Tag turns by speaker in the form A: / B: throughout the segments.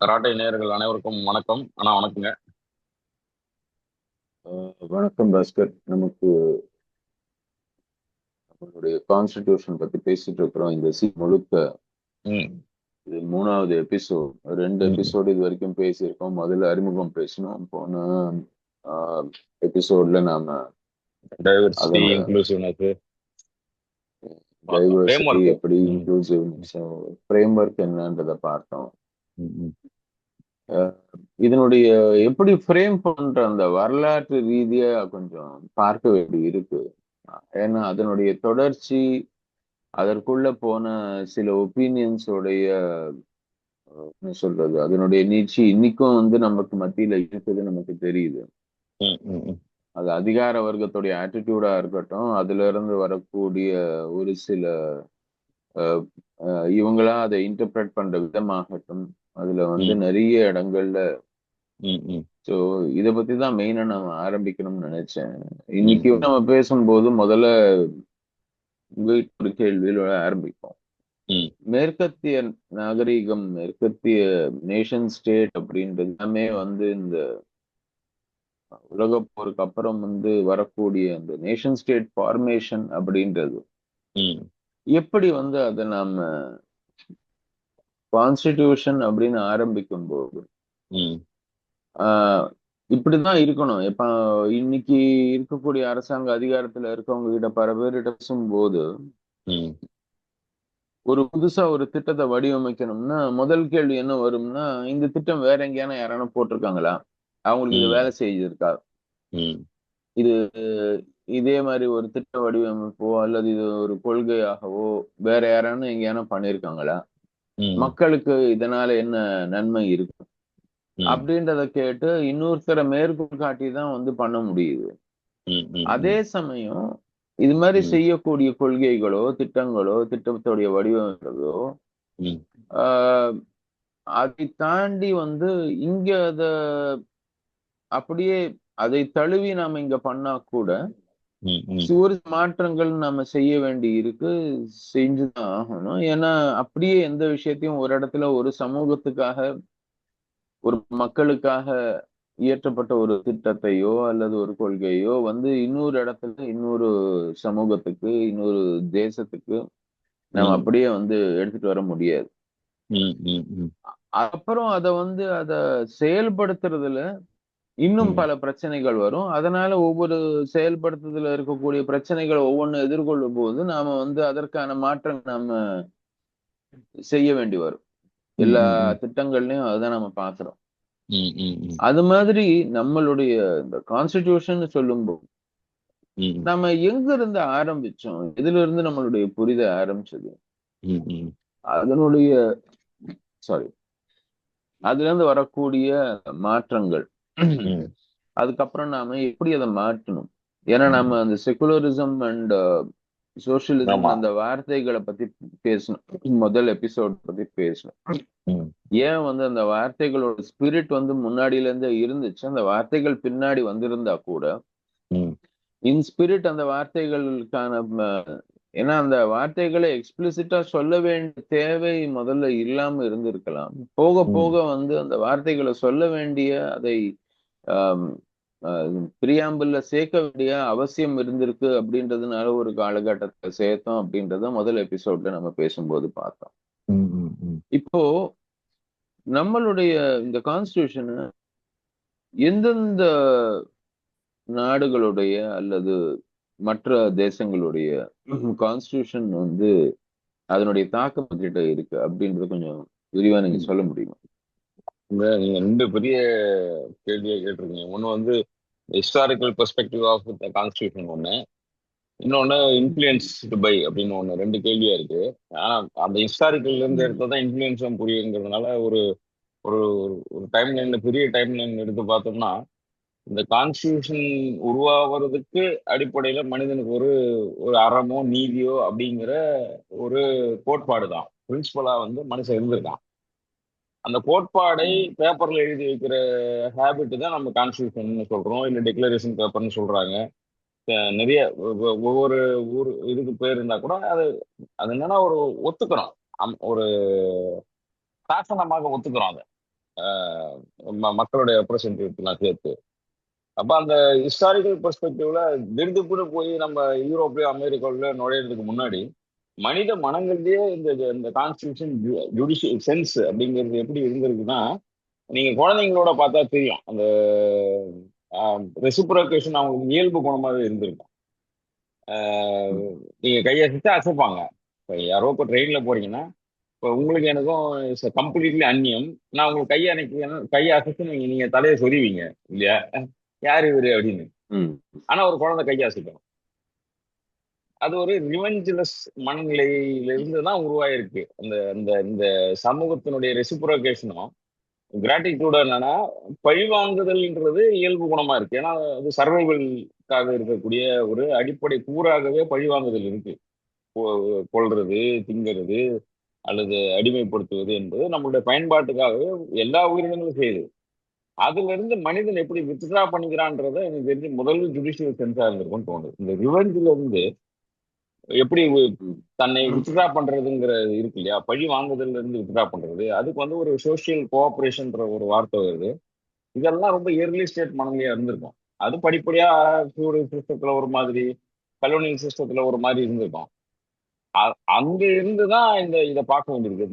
A: கராட்டை நேயர்கள் அனைவருக்கும் வணக்கம். வணக்கங்க.
B: வணக்கம் பாஸ்கர். நம்மளுடைய கான்ஸ்டிடியூஷன் பத்தி பேசிட்டு இருக்கிறோம். இந்த முழுக்க
A: ம்,
B: இது 3வது எபிசோட். 2
A: ம்.
B: எபிசோடு இது வரைக்கும் பேசியிருக்கோம். முதல்ல அறிமுகம் பேசினோம். போன எபிசோட்ல நாம
A: டைவர்சிட்டி,
B: அதனோட
A: இன்க்ளூசிவ்னஸ் பார்த்தோம். Frame
B: diversity
A: work.
B: எப்படி,
A: ம்,
B: இன்க்ளூசிவ்னஸ், ஃப்ரேம் ஒர்க் என்னன்றதை பார்த்தோம்.
A: ம், ம்,
B: அஹ், இதனுடைய எப்படி ஃப்ரேம் பண்ற அந்த வரலாற்று ரீதியா கொஞ்சம் பார்க்க வேண்டி இருக்கு. ஏன்னா அதனுடைய தொடர்ச்சி, அதற்குள்ள போன சில ஒப்பீனியன்ஸோடைய என்ன சொல்றது, அதனுடைய நீட்சி இன்னைக்கும் நமக்கு மத்தியில இருக்குது, நமக்கு தெரியுது.
A: ம், ம், ம்,
B: அது அதிகார வர்க்கத்துடைய ஆட்டிடியூடா இருக்கட்டும், அதுல இருந்து வரக்கூடிய ஒரு சில அஹ், இவங்களா அதை இன்டர்பிரட் பண்ற விதமாகட்டும், அதுல
A: ம்,
B: நிறைய இடங்கள்ல.
A: ம், ம்,
B: ஸோ இதை பத்தி தான் மெயினா நான் ஆரம்பிக்கணும்னு நினைச்சேன்.
A: ம்,
B: இன்னைக்கு
A: ம்,
B: நம்ம பேசும்போது முதல்ல உங்ககிட்ட ஒரு கேள்வியில ஆரம்பிப்போம்.
A: ம்,
B: மேற்கத்திய நாகரீகம், மேற்கத்திய நேஷன் ஸ்டேட் அப்படின்றது எல்லாமே இந்த உலகப் போருக்கு அப்புறம் வரக்கூடிய அந்த நேஷன் ஸ்டேட் ஃபார்மேஷன் அப்படின்றது
A: ம்,
B: எப்படி அதை நாம கான்ஸ்டிடியூஷன் அப்படின்னு ஆரம்பிக்கும் போது
A: ம்,
B: ஆஹ் இப்படிதான் இருக்கணும். இப்ப இன்னைக்கு இருக்கக்கூடிய அரசாங்க அதிகாரத்துல இருக்கவங்க கிட்ட பல பேர்கிட்ட பேசும்போது
A: ம்,
B: ஒரு புதுசா ஒரு திட்டத்தை வடிவமைக்கணும்னா முதல் கேள்வி என்ன வரும்னா, இந்த திட்டம் வேற எங்கேயான யாரான போட்டிருக்காங்களா, அவங்களுக்கு இது
A: ம்,
B: வேலை செஞ்சிருக்கா,
A: ம்,
B: இது இதே மாதிரி ஒரு திட்ட வடிவமைப்போ அல்லது இது ஒரு கொள்கையாகவோ வேற யாரானு எங்கேயான பண்ணிருக்காங்களா,
A: ம்,
B: மக்களுக்கு இதனால என்ன நன்மை இருக்கு
A: ம்,
B: அப்படின்றத கேட்டு இன்னொருத்தரை மேற்கோள் காட்டி தான் பண்ண முடியுது.
A: ம்,
B: அதே
A: ம்,
B: சமயம் இது மாதிரி
A: ம்,
B: செய்யக்கூடிய கொள்கைகளோ திட்டங்களோ திட்டத்துடைய வடிவமைப்போ
A: ம்,
B: ஆஹ் அதை தாண்டி இங்க அத அப்படியே அதை தழுவி நாம இங்க பண்ணா கூட
A: ம், ம்,
B: ஒரு மாற்றங்கள் நாம செய்ய வேண்டி இருக்கு, செஞ்சுதான் ஆகணும். ஏன்னா அப்படியே எந்த விஷயத்தையும் ஒரு இடத்துல ஒரு சமூகத்துக்காக, ஒரு மக்களுக்காக இயற்றப்பட்ட ஒரு திட்டத்தையோ அல்லது ஒரு கொள்கையோ இன்னொரு இடத்துல இன்னொரு சமூகத்துக்கு, இன்னொரு தேசத்துக்கு நம்ம
A: ம்,
B: அப்படியே எடுத்துட்டு வர முடியாது.
A: ம், ம், ம்,
B: அப்புறம் அத அத செயல்படுத்துறதுல இன்னும்
A: ம்,
B: பல பிரச்சனைகள் வரும். அதனால ஒவ்வொரு செயல்படுத்துதல இருக்கக்கூடிய பிரச்சனைகள ஒவ்வொன்னு எதிர்கொள்ளும் போது, நாம அதற்கான மாற்றம் நாம செய்ய வேண்டி வரும். எல்லா
A: ம்,
B: திட்டங்கள்லயும் அதுதான் நம்ம பார்க்கிறோம்.
A: ம், ம்,
B: அது மாதிரி நம்மளுடைய இந்த கான்ஸ்டிடியூஷன்னு சொல்லும்போது,
A: ம்,
B: நம்ம எங்க இருந்து ஆரம்பிச்சோம்? எதிலிருந்து நம்மளுடைய புரிதல் ஆரம்பிச்சது?
A: ம்,
B: அதனுடைய சாரி அதிலிருந்து வரக்கூடிய மாற்றங்கள்.
A: ம்.
B: அதுக்கப்புறம் நாம எப்படி அத மாற்றணும்? ஏன்னா நம்ம அந்த செகுலரிசம் அண்ட் சோஷியலிசம்
A: ஆமா.
B: அந்த வார்த்தைகள பத்தி பேசணும். முதல் எபிசோட் பத்தி பேசணும்.
A: ம்,
B: ஏன் அந்த வார்த்தைகளோட ஸ்பிரிட் முன்னாடில இருந்தே இருந்துச்சு. அந்த வார்த்தைகள் பின்னாடி வந்திருந்தா கூட,
A: ம்,
B: இன் ஸ்பிரிட் அந்த வார்த்தைகளுக்கான ஏன்னா அந்த வார்த்தைகள எக்ஸ்பிளிசிட்டா சொல்ல வேண்டிய தேவை முதல்ல இல்லாம இருந்திருக்கலாம். போக போக
A: ம்,
B: அந்த வார்த்தைகள சொல்ல வேண்டிய அதை ஆம், பிரியாம்பிள்ல சேர்க்க வேண்டிய அவசியம் இருந்திருக்கு அப்படின்றதுனால ஒரு காலகட்டத்துல சேர்த்தோம் அப்படின்றத முதல் எபிசோட்ல நம்ம பேசும்போது பார்த்தோம்.
A: ம், ம், ம்.
B: இப்போ நம்மளுடைய இந்த கான்ஸ்டிடியூஷன் எந்தெந்த நாடுகளுடைய அல்லது மற்ற தேசங்களுடைய கான்ஸ்டிடியூஷன் அதனுடைய தாக்கம் கிட்ட இருக்கு அப்படின்றத கொஞ்சம் விரிவா நீங்க
A: ம்.
B: சொல்ல முடியுமா?
A: நீங்க ரெண்டு பெரிய கேள்வியை கேட்டிருக்கீங்க. ஒண்ணு historical perspective of the constitution ஒண்ணு, இன்னொன்னு இன்ஃபுளுயன்ஸ்டு பை அப்படின்னு ஒண்ணு. ரெண்டு கேள்வியா இருக்கு. ஆனா அந்த ஹிஸ்டாரிக்கல்ல இருந்து
B: ம்.
A: எடுத்ததான் இன்ஃபுளுயன்ஸும் புரியுங்கிறதுனால ஒரு ஒரு ஒரு டைம் லைன்ல, பெரிய டைம் லைன் எடுத்து பார்த்தோம்னா, இந்த கான்ஸ்டியூஷன் உருவாவதுக்கு அடிப்படையில மனிதனுக்கு ஒரு ஒரு அறமோ நீதியோ அப்படிங்கிற ஒரு கோட்பாடு தான் பிரின்சிபலா மனுஷன் இருந்திருக்கான். அந்த கோட்பாடை
B: ம்.
A: பேப்பர்ல எழுதி வைக்கிற ஹேபிட் தான் நம்ம கான்ஸ்டியூஷன் சொல்றோம், இல்ல டிக்ளரேஷன் பேப்பர்னு சொல்றாங்க. நிறைய ஒவ்வொரு ஊர் இதுக்கு பேர் இருந்தா கூட அது அது என்னன்னா ஒரு ஒத்துக்கிறோம். ஒரு சாசனமாக ஒத்துக்கிறோம் அதை. மக்களுடைய ரெப்ரசன்டேட்டிவ்லாம் சேர்த்து. அப்ப அந்த ஹிஸ்டாரிக்கல் பெர்ஸ்பெக்டிவ்ல திடுதிப்புன்னு போய் நம்ம யூரோப்லயோ அமெரிக்காவிலயோ நுழையிறதுக்கு முன்னாடி மனித மனங்கள்லயே இந்த இந்த கான்ஸ்டியூஷன் ஜுடிஷியல் சென்ஸ் அப்படிங்கிறது எப்படி இருந்திருக்குன்னா, நீங்க குழந்தைங்களோட பார்த்தா தெரியும். அந்த ரெசிப்ரோகேஷன் அவங்களுக்கு இயல்பு குணமாவே இருந்திருக்கும்.
B: ம்.
A: நீங்க கையசைச்சா அசைப்பாங்க. இப்போ யாரோ இப்போ ட்ரெயின்ல போறீங்கன்னா, இப்போ உங்களுக்கு எனக்கும் கம்ப்ளீட்லி அந்நியம். நான் உங்களுக்கு கையை அணைக்க கையை அசைச்சு நீங்க தலையை சொறிவீங்க இல்லையா? யார் இவரு அப்படின்னு.
B: ம்.
A: ஆனா ஒரு குழந்தை கையை அசைக்கும். அது ஒரு ரிவெஞ்ச்லெஸ் மனநிலையிலிருந்து தான் உருவாயிருக்கு. அந்த இந்த இந்த சமூகத்தினுடைய ரெசிப்ரோகேஷனும் கிராட்டிடியூட் என்னன்னா, பழிவாங்குதல்ன்றது இயல்பு குணமா இருக்கு. ஏன்னா அது சர்வைவல்காக இருக்கக்கூடிய ஒரு அடிப்படை கூறாகவே பழிவாங்குதல் இருக்கு. கொல்றது, திங்கிறது அல்லது அடிமைப்படுத்துவது என்பது நம்மளுடைய பயன்பாட்டுக்காகவே எல்லா உயிரினங்களும் செய்யுது. அதுல இருந்து மனிதன் எப்படி வித்ட்ரா பண்ணிக்கிறான்றத எனக்கு தெரிஞ்சு முதல் ஜுடிஷியல் சென்ஸா இருந்திருக்கும்னு தோணுது. இந்த ரிவெஞ்ச்ல இருந்து எப்படி
B: ம்.
A: தன்னை வித்ட்ரா பண்றதுங்கிறது இருக்கு இல்லையா? பழி வாங்குதல்ல இருந்து வித்ட்ரா பண்றது. அதுக்கு ஒரு சோசியல் கோஆபரேஷன்ற ஒரு வார்த்தை வருது. இதெல்லாம் ரொம்ப இயர்லி ஸ்டேட் மனநிலையா இருந்திருக்கும். அது படிப்படியா ஃபியூடல் சிஸ்டத்துல ஒரு மாதிரி, கலோனியல் சிஸ்டத்துல ஒரு மாதிரி இருந்திருக்கும். அங்க இருந்து தான் இதை பார்க்க வேண்டியிருக்கு.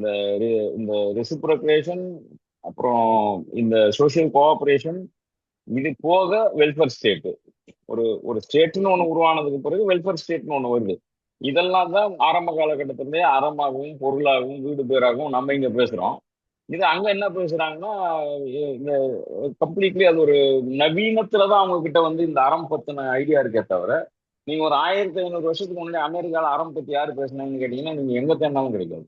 A: இந்த ரெசிப்ரோகேஷன், அப்புறம் இந்த சோசியல் கோஆபரேஷன், இது போக வெல்ஃபேர் ஸ்டேட். ஒரு ஒரு ஸ்டேட்னு ஒண்ணு உருவானதுக்கு பிறகு வெல்ஃபேர் ஸ்டேட்னு ஒண்ணு வருது. இதெல்லாம் தான் ஆரம்ப காலகட்டத்திலேயே அறமாகவும் பொருளாகவும் வீடு பேராகவும் நம்ம இங்க பேசுறோம். இது அங்க என்ன பேசுறாங்கன்னா, இந்த கம்ப்ளீட்லி அது ஒரு நவீனத்துலதான் அவங்க கிட்ட இந்த அறம் பத்தின ஐடியா இருக்கே தவிர, நீங்க ஒரு 1500 வருஷத்துக்கு முன்னாடி அமெரிக்கால அறம் பத்தி யாரு பேசுனாங்கன்னு கேட்டீங்கன்னா நீங்க எங்க தேடினாலும் கிடைக்காது.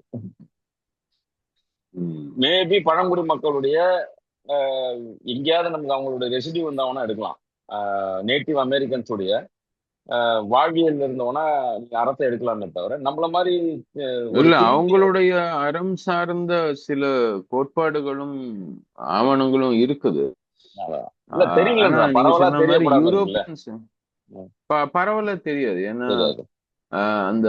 B: ம்.
A: மேபி பழங்குடி மக்களுடைய எங்கேயாவது நமக்கு அவங்களுடைய ரெசிடியூ வந்தவனா எடுக்கலாம். நேட்டிவ் அமெரிக்கன்ஸுடைய வாழ்வியல் இருந்தவனா நீங்க அறத்தை எடுக்கலாமே தவிர, நம்மள மாதிரி ஒரு
B: இல்ல
A: திருந்திய.
B: அவங்களுடைய அறம் சார்ந்த சில கோட்பாடுகளும் ஆவணங்களும் இருக்குது.
A: இல்ல
B: ஆனா
A: தெரியலன்றா,
B: நீங்க
A: பரவலா
B: சொன்ன மாதிரி
A: தெரியப்படாம இருக்குல்ல.
B: யூரோப்பியன்ஸ்
A: ம்,
B: பரவலா தெரியாது. ஏன்னா
A: தெரியாது.
B: அந்த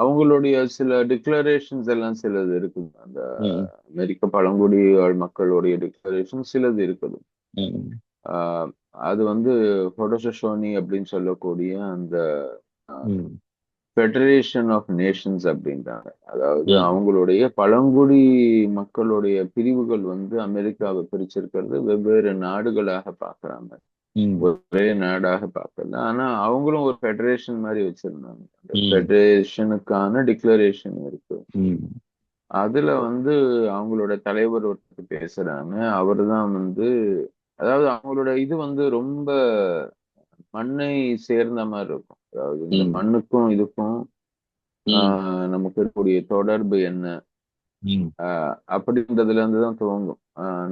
B: அவங்களுடைய சில டிக்ளரேஷன்ஸ் எல்லாம் சிலது இருக்குது. அந்த
A: ம்,
B: அமெரிக்க பழங்குடி மக்களுடைய டிக்ளரேஷன் சிலது இருக்குது.
A: ம்,
B: ஆஹ் அது ஹொடோஷோனி அப்படின்னு சொல்லக்கூடிய அந்த
A: ம்,
B: ஃபெடரேஷன் ஆஃப் நேஷன்ஸ் அப்படின்றாங்க. அதாவது
A: ம்,
B: அவங்களுடைய பழங்குடி மக்களுடைய பிரிவுகள் அமெரிக்காவை பிரிச்சிருக்கிறது வெவ்வேறு நாடுகளாக பார்க்கறாங்க.
A: ம்,
B: ஒரே நாடாக பார்க்கல. ஆனா அவங்களும் ஒரு ஃபெடரேஷன் மாதிரி வச்சிருந்தாங்க. அந்த
A: ம்,
B: ஃபெடரேஷனுக்கான டிக்ளரேஷன் இருக்கு.
A: ம்,
B: அதுல அவங்களோட தலைவர் ஒருத்தர் பேசுறாங்க. அவர்தான் அதாவது அவங்களோட இது ரொம்ப மண்ணை சேர்ந்த மாதிரி இருக்கும். அதாவது இந்த
A: ம்,
B: மண்ணுக்கும் இதுக்கும்
A: ம்,
B: நமக்கு இருக்கக்கூடிய தொடர்பு என்ன
A: ம்,
B: அப்படின்றதுல இருந்து தான் துவங்கும்.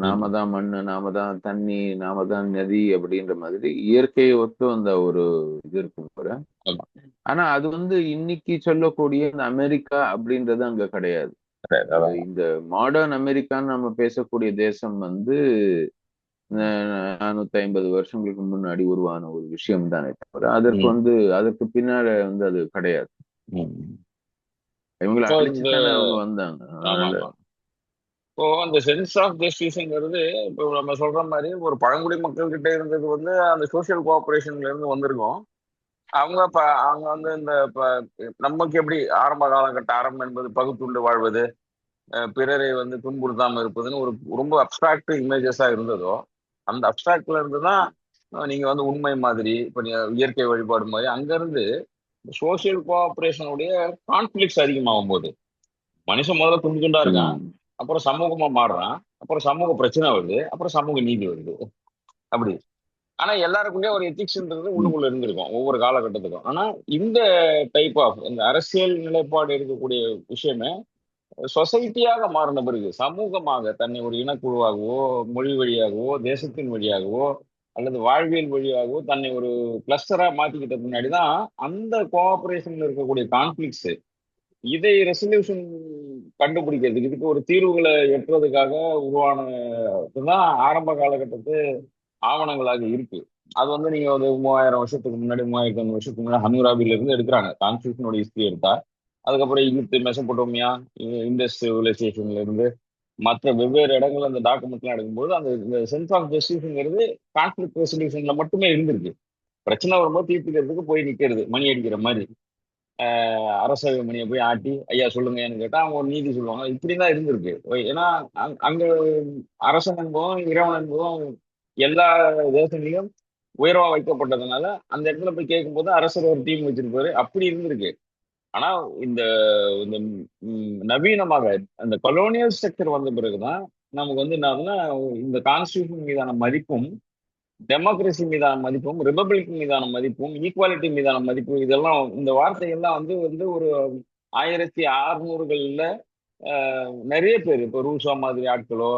B: நாம
A: ம்.
B: தான் மண்ணு, நாம தான் தண்ணி, நாம தான் நதி அப்படின்ற மாதிரி இயற்கையை ஒத்து வந்த ஒரு இது இருக்கும் கூட.
A: ஆமா.
B: ஆனா அது இன்னைக்கு சொல்லக்கூடிய இந்த அமெரிக்கா அப்படின்றது அங்க கிடையாது.
A: அதான்.
B: இந்த மாடர்ன் அமெரிக்கான்னு நம்ம பேசக்கூடிய தேசம் 450 வருஷங்களுக்கு முன்னாடி உருவான ஒரு விஷயம் தானே தவிர அதற்கு
A: ம்,
B: அதற்கு பின்னால அது கிடையாது.
A: ம்.
B: இவங்களை
A: So,
B: அழிச்சு தானே அவங்க வந்தாங்க.
A: ஆமா,
B: அதனால
A: ஆமா. இப்போ அந்த சென்ஸ் ஆஃப் ஜஸ்டிஸ்ங்கிறது இப்போ நம்ம சொல்ற மாதிரி ஒரு பழங்குடி மக்கள் கிட்ட இருந்தது அந்த சோசியல் கோஆபரேஷன்ல இருந்து வந்திருக்கும். அவங்க அவங்க இந்த நமக்கு எப்படி ஆரம்ப காலகட்ட அறம் என்பது பகுத்துண்டு வாழ்வது, பிறரை துன்புறுத்தாம இருப்பதுன்னு ஒரு ரொம்ப அப்டிராக்ட் இமேஜஸா இருந்ததோ, அந்த அப்டிராக்ட்ல இருந்து தான் நீங்க உண்மை மாதிரி இப்ப இயற்கை வழிபாடு மாதிரி அங்க இருந்து சோசியல் கோஆபரேஷனுடைய கான்ஃபிளிக்ஸ் அதிகமாகும் போது மனுஷன் முதல்ல துண்டு துண்டா இருக்கான்,
B: ம்,
A: அப்புறம் சமூகமா மாறுறான், அப்புறம் சமூக பிரச்சனை வருது, அப்புறம் சமூக நீதி வருது. அப்படி. ஆனா எல்லாருக்குள்ளே ஒரு எத்திக்ஸ்ன்றது
B: ம்,
A: உள்ளுக்குள்ள இருந்திருக்கும் ஒவ்வொரு காலகட்டத்துக்கும். ஆனா இந்த டைப் ஆஃப் இந்த அரசியல் நிலைப்பாடு இருக்கக்கூடிய விஷயமே சொசைட்டியாக மாறின பிறகு சமூகமாக தன்னை ஒரு இனக்குழுவாகவோ, மொழி வழியாகவோ, தேசத்தின் வழியாகவோ அல்லது வாழ்வியல் வழியாகவோ தன்னை ஒரு கிளஸ்டரா மாத்திக்கிட்ட பின்னாடி தான் அந்த கோஆபரேஷன்ல இருக்கக்கூடிய கான்ஃபிளிக்ஸ் இதை ரெசல்யூஷன் கண்டுபிடிக்கிறதுக்கு இதுக்கு ஒரு தீர்வுகளை எட்டுறதுக்காக உருவானதுதான் ஆரம்ப காலகட்டத்து ஆவணங்களாக இருக்கு. அது நீங்க 3000 வருஷத்துக்கு முன்னாடி 3500 வருஷத்துக்கு முன்னாடி ஹம்முராபில இருந்து எடுக்கிறாங்க. கான்ஸ்டியூஷனோட ஹிஸ்டரி எடுத்தா அதுக்கப்புறம் எகிப்து, மெசபடோமியா, இண்டஸ் சிவிலைசேஷன்ல இருந்து மற்ற வெவ்வேறு இடங்கள்ல அந்த டாக்குமெண்ட்லாம் எடுக்கும்போது அந்த சென்ஸ் ஆஃப் ஜஸ்டிஸ்ங்கிறது கான்ஃபிளிக் ரெசல்யூஷன்ல மட்டுமே இருந்திருக்கு. பிரச்சனை வரும்போது தீர்த்துக்கிறதுக்கு போய் நிக்கிறது மணி அடிக்கிற மாதிரி. அரசவை மணியை போய் ஆட்டி ஐயா சொல்லுங்கன்னு கேட்டா அவங்க ஒரு நீதி சொல்லுவாங்க. இப்படிதான் இருந்திருக்கு. ஏன்னா அங்க அரசன் என்பதும் இறைவன் என்பதும் எல்லா தேசங்களிலும் உயர்வா வைக்கப்பட்டதுனால அந்த இடத்துல போய் கேட்கும்போது அரசர் ஒரு டீம் வச்சிருப்பாரு. அப்படி இருந்திருக்கு. ஆனா இந்த இந்த நவீனமாக அந்த கொலோனியல் ஸ்ட்ரக்சர் வந்த பிறகுதான் நமக்கு வந்து என்ன ஆகுதுன்னா, இந்த கான்ஸ்டியூஷன் மீதான மதிப்பும், டெமோக்ரஸி மீதான மதிப்பும், ரிபப்ளிக் மீதான மதிப்பும், ஈக்குவாலிட்டி மீதான மதிப்பு, இதெல்லாம் இந்த வார்த்தைகள்லாம் வந்து வந்து ஒரு 1600கள்ல நிறைய பேர் இப்போ ரூசோ மாதிரி ஆட்களோ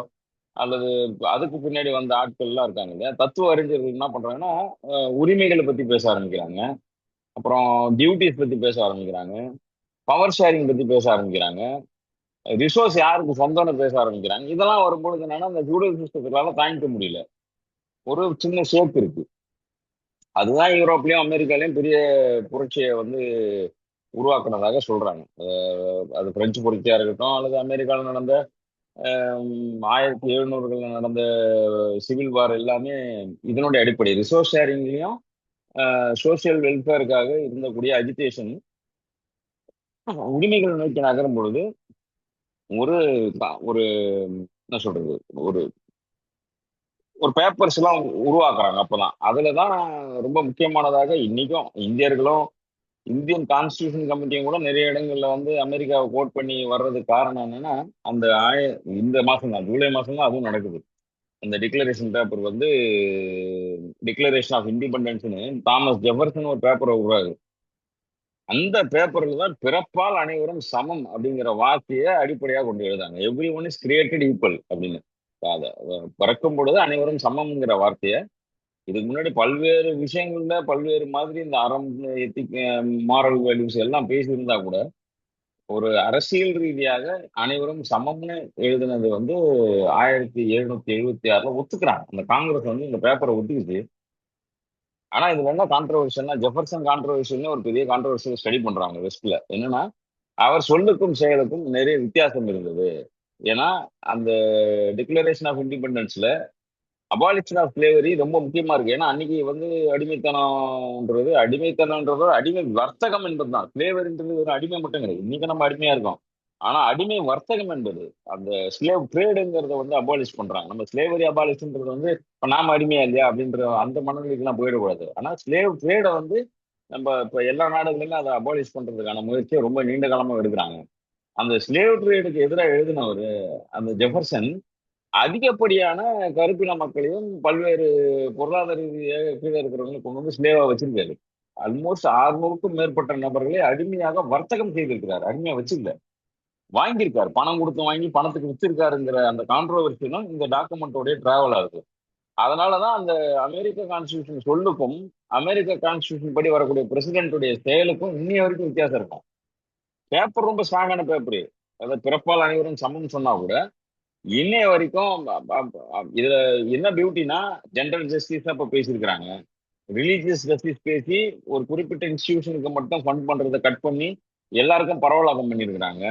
A: அல்லது அதுக்கு பின்னாடி வந்த ஆட்கள்லாம் இருக்காங்க இல்லையா, தத்துவ அறிஞர்கள் என்ன பண்றாங்கன்னா, உரிமைகளை பத்தி பேச ஆரம்பிக்கிறாங்க. அப்புறம் டியூட்டிஸ் பத்தி பேச ஆரம்பிக்கிறாங்க. பவர் ஷேரிங் பத்தி பேச ஆரம்பிக்கிறாங்க. ரிசோர்ஸ் யாருக்கு சொந்தம்னு பேச ஆரம்பிக்கிறாங்க. இதெல்லாம் வரும்பொழுது என்னன்னா, அந்த ஜூடியல் சிஸ்டத்துக்கால தாங்கிக்க முடியல. ஒரு சின்ன ஷேக் இருக்கு. அதுதான் யூரோப்லயும் அமெரிக்காலயும் பெரிய புரட்சியை வந்து உருவாக்குனதாக சொல்றாங்க. அது பிரெஞ்சு புரட்சியா இருக்கட்டும் அல்லது அமெரிக்காவில் நடந்த 1700களில் நடந்த சிவில் வார் எல்லாமே இதனுடைய அடிப்படை ரிசோர்ஸ் ஷேரிங்லயும் சோசியல் வெல்ஃபேருக்காக இருந்தக்கூடிய அஜிடேஷன் உரிமைகள் நோக்கி நகரும் பொழுது ஒரு ஒரு என்ன சொல்றது, ஒரு ஒரு பேப்பர்ஸ் எல்லாம் உருவாக்குறாங்க. அப்பதான் அதுலதான் ரொம்ப முக்கியமானதாக இன்னைக்கும் இந்தியர்களும் இந்தியன் கான்ஸ்டியூஷன் கமிட்டியும் கூட நிறைய இடங்கள்ல வந்து அமெரிக்காவை கோட் பண்ணி வர்றதுக்கு காரணம் என்னன்னா, அந்த இந்த மாசம் தான், ஜூலை மாசம் தான் அதுவும் நடக்குது. அந்த டிக்ளரேஷன் பேப்பர் வந்து டிக்ளரேஷன் ஆஃப் இண்டிபெண்டன்ஸ்னு தாமஸ் ஜெஃபர்சன் ஒரு பேப்பரை உருவாது. அந்த பேப்பர்ல தான் பிறப்பால் அனைவரும் சமம் அப்படிங்கிற வார்த்தையை அடிப்படையாக கொண்டு எழுதாங்க. Every one is created equal அப்படின்னு. அதை பிறக்கும் பொழுது அனைவரும் சமம்ங்கிற வார்த்தையை இதுக்கு முன்னாடி பல்வேறு விஷயங்கள்ல பல்வேறு மாதிரி இந்த அறம், எத்திக், மாரல் வேல்யூஸ் எல்லாம் பேசியிருந்தா கூட ஒரு அரசியல் ரீதியாக அனைவரும் சமம்னு எழுதுனது வந்து 1776ல ஒத்துக்கிறாங்க. அந்த காங்கிரஸ் வந்து இந்த பேப்பரை ஒத்துக்குது. ஆனா இதுல என்ன கான்ட்ரவர்ஷியல்னா, ஜெஃபர்சன் கான்ட்ரவர்ஷியல்னு ஒரு பெரிய கான்ட்ரவர்ஷியல் ஸ்டடி பண்றாங்க வெஸ்ட்ல. என்னன்னா, அவர் சொல்லுக்கும் செயலுக்கும் நிறைய வித்தியாசம் இருந்தது. ஏன்னா அந்த டிக்ளரேஷன் ஆஃப் இண்டிபெண்டன்ஸ்ல அபாலிஷன் ஆஃப் ஸ்லேவரி ரொம்ப முக்கியமா இருக்கு. ஏன்னா அன்னைக்கு வந்து அடிமைத்தனம்ன்றது அடிமை வர்த்தகம் என்பதுதான். ஸ்லேவரின்றது ஒரு அடிமை மட்டும் கிடையாது. இன்னைக்கு நம்ம அடிமையா இருக்கோம். ஆனா அடிமை வர்த்தகம் என்பது அந்த ஸ்லேவ் ட்ரேடுங்கிறத வந்து அபாலிஷ் பண்றாங்க. நம்ம ஸ்லேவரி அபாலிஷ்ன்றது வந்து இப்ப நாம அடிமையா இல்லையா அப்படின்ற அந்த மனநிலைக்கு எல்லாம் போயிடக்கூடாது. ஆனா ஸ்லேவ் ட்ரேடை வந்து நம்ம இப்ப எல்லா நாடுகளிலும் அதை அபாலிஷ் பண்றதுக்கான முயற்சியை ரொம்ப நீண்ட காலமா எடுக்கிறாங்க. அந்த ஸ்லேவ் ட்ரேடுக்கு எதிராக எழுதினவர் அந்த ஜெஃபர்சன் அதிகப்படியான கருப்பின மக்களையும் பல்வேறு பொருளாதார ரீதியாக கீழே இருக்கிறவங்களை கொண்டு வந்து ஸ்லேவா வச்சிருக்காரு. ஆல்மோஸ்ட் 600க்கும் மேற்பட்ட நபர்களை அடிமையாக வர்த்தகம் செய்திருக்கிறார். அடிமையா வச்சிருக்க வாங்கியிருக்காரு. பணம் கொடுத்து வாங்கி பணத்துக்கு வித்திருக்காருங்கிற அந்த கான்ட்ரோவர்சி தான் இந்த டாக்குமெண்டோடைய டிராவல் ஆகுது. அதனாலதான் அந்த அமெரிக்க கான்ஸ்டியூஷன் சொல்லுக்கும் அமெரிக்க கான்ஸ்டியூஷன் படி வரக்கூடிய பிரசிடென்ட்டுடைய செயலுக்கும் இன்னைய வரைக்கும் வித்தியாசம் இருக்கும். பேப்பர் ரொம்ப ஸ்ட்ராங்கான பேப்பர். அதாவது பிறப்பால் அனைவரும் சமம் சொன்னா கூட இன்னைய வரைக்கும் இதுல என்ன பியூட்டினா, ஜெனரல் ஜஸ்டிஸ் இப்ப பேசியிருக்கிறாங்க. ரிலீஜியஸ் ஜஸ்டிஸ் பேசி ஒரு குறிப்பிட்ட இன்ஸ்டிடியூஷனுக்கு மட்டும் ஃபண்ட் பண்றதை கட் பண்ணி எல்லாருக்கும் பரவலாக்கம் பண்ணியிருக்கிறாங்க.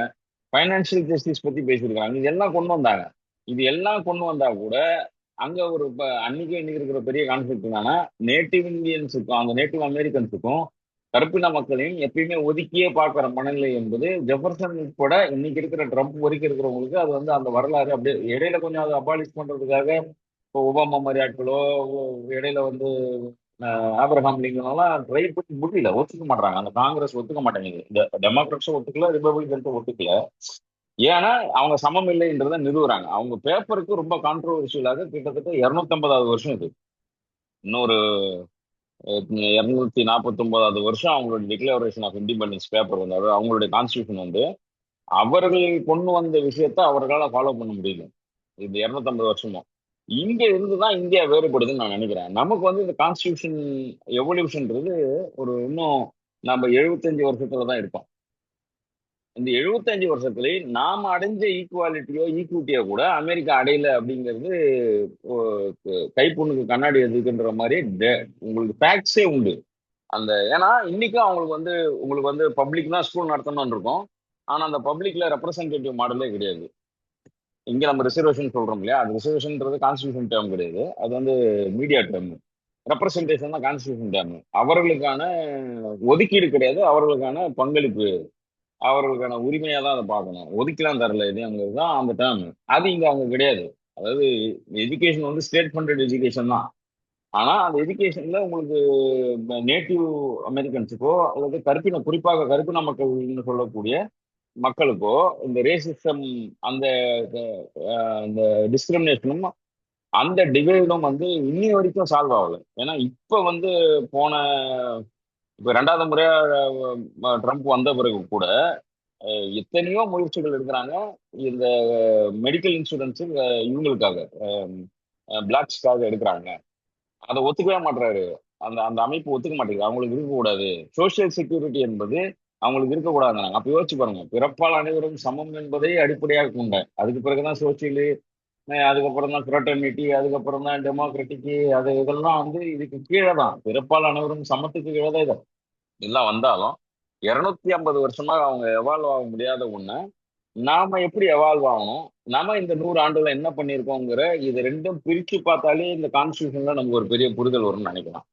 A: ஃபைனான்சியல் ஜஸ்டிஸ் பத்தி பேசியிருக்காங்க. இதெல்லாம் கொண்டு வந்தாங்க. இது எல்லாம் கொண்டு வந்தா கூட அங்க ஒரு அன்னைக்கு இன்னைக்கு இருக்கிற பெரிய கான்ஃபிளிக்ட் என்னன்னா, நேட்டிவ் இந்தியன்ஸுக்கும் அந்த நேட்டிவ் அமெரிக்கன்ஸுக்கும் கருப்பின மக்களையும் எப்பயுமே ஒதுக்கியே பார்க்கிற மனநிலை என்பது ஜெஃபர்சன் உட்பட இன்னைக்கு இருக்கிற ட்ரம்ப் வரைக்கும் இருக்கிறவங்களுக்கு அது வந்து அந்த வரலாறு அப்படியே இடையில கொஞ்சம் அதை அபாலிஷ் பண்றதுக்காக இப்போ ஒபாமா மாதிரி ஆட்களோ இடையில வந்து ஆப்ரஹாம் லிங்கனெல்லாம் ட்ரை பண்ணி முடியல, ஒத்துக்க மாட்டாங்க. அந்த காங்கிரஸ் ஒத்துக்க மாட்டேங்குது. இந்த டெமோக்ராட்ஸும் ஒத்துக்கல, ரிபப்ளிகன்ஸும் ஒத்துக்கல. ஏன்னா அவங்க சமம் இல்லைன்றதை நிறுவுறாங்க. அவங்க பேப்பருக்கு ரொம்ப கான்ட்ரோவர்ஷியலாக கிட்டத்தட்ட 250வது வருஷம் இது. இன்னொரு 249வது வருஷம் அவங்களோட டிக்ளரேஷன் ஆஃப் இண்டிபெண்டன்ஸ் பேப்பர் வந்து, அதாவது அவங்களுடைய கான்ஸ்டியூஷன் வந்து அவர்கள் கொண்டு வந்த விஷயத்த அவர்களால் ஃபாலோ பண்ண முடியல. இது 250 வருஷமும் இங்க இருந்துதான் இந்தியா வேறுபடுதுன்னு நான் நினைக்கிறேன். நமக்கு வந்து இந்த கான்ஸ்டியூஷன் எவல்யூஷன்ன்றது ஒரு இன்னும் நம்ம 75 வருஷத்துல தான் இருக்கோம். இந்த 75 வருஷத்துல நாம அடைஞ்ச ஈக்குவாலிட்டியோ ஈக்விட்டியோ கூட அமெரிக்கா அடையல அப்படிங்கிறது கைப்புண்ணுக்கு கண்ணாடி எதுக்குன்ற மாதிரி உங்களுக்கு ஃபேக்ட்ஸே உண்டு. அந்த ஏன்னா இன்னைக்கும் அவங்களுக்கு வந்து உங்களுக்கு வந்து பப்ளிக் தான் ஸ்கூல் நடத்தணும்னு இருக்கும். ஆனா அந்த பப்ளிக்ல ரெப்ரசன்டேட்டிவ் மாடலே கிடையாது. இங்க நம்ம ரிசர்வேஷன் சொல்றோம் இல்லையா, அது ரிசர்வேஷன்ன்றது கான்ஸ்டியூஷன் டேர்ம் கிடையாது, அது வந்து மீடியா டேர்ம். ரெப்ரசன்டேஷன் தான் கான்ஸ்டியூஷன் டேர்ம். அவர்களுக்கான ஒதுக்கீடு கிடையாது, அவர்களுக்கான பங்களிப்பு, அவர்களுக்கான உரிமையா தான் அதை பார்க்கணும். ஒதுக்கலாம் தரல இதுங்கிறது தான் அந்த டேர்ம். அது இங்க அவங்க கிடையாது. அதாவது எஜுகேஷன் வந்து ஸ்டேட் ஃபண்டட் எஜுகேஷன் தான். ஆனா அந்த எஜுகேஷன்ல உங்களுக்கு நேட்டிவ் அமெரிக்கன்ஸுக்கோ அல்லது கருப்பின, குறிப்பாக கருப்பின மக்கள்னு சொல்லக்கூடிய மக்களுக்கோ இந்த ரேசிசம், அந்த இந்த டிஸ்கிரிமினேஷனும் அந்த டிவைடும் வந்து இன்னி வரைக்கும் சால்வ் ஆகல. ஏன்னா இப்ப வந்து போன இப்ப 2வது முறையா ட்ரம்ப் வந்த பிறகு கூட எத்தனையோ முயற்சிகள் எடுக்கிறாங்க இந்த மெடிக்கல் இன்சூரன்ஸ் இவங்களுக்காக, பிளாக்ஸ்க்காக எடுக்கிறாங்க. அதை ஒத்துக்கவே மாட்டுறாரு. அந்த அந்த அமைப்பு ஒத்துக்க மாட்டேங்குது, அவங்களுக்கு இருக்கக்கூடாது சோசியல் செக்யூரிட்டி என்பது, அவங்களுக்கு இருக்கக்கூடாதுங்க. அப்ப யோசிச்சு பாருங்க, பிறப்பால் அனைவரும் சமம் என்பதை அடிப்படையாக கொண்ட, அதுக்கு பிறகுதான் சோசியல், அதுக்கப்புறம் தான் ஃப்ரெட்டர்னிட்டி, அதுக்கப்புறம் தான் டெமோக்ராட்டிக், அது இதெல்லாம் வந்து இதுக்கு கீழே தான், பிறப்பால் அனைவரும் சமத்துக்கு கீழே தான் இது எல்லாம் வந்தாலும் 250 வருஷமாக அவங்க எவால்வ் ஆக முடியாத ஒண்ணு நாம எப்படி எவால்வ் ஆகணும், நாம இந்த 100 ஆண்டுல என்ன பண்ணியிருக்கோங்கிற இது ரெண்டும் பிரிச்சு பார்த்தாலே இந்த கான்ஸ்டியூஷன்ல நமக்கு ஒரு பெரிய புரிதல் வரும்னு நினைக்கலாம்.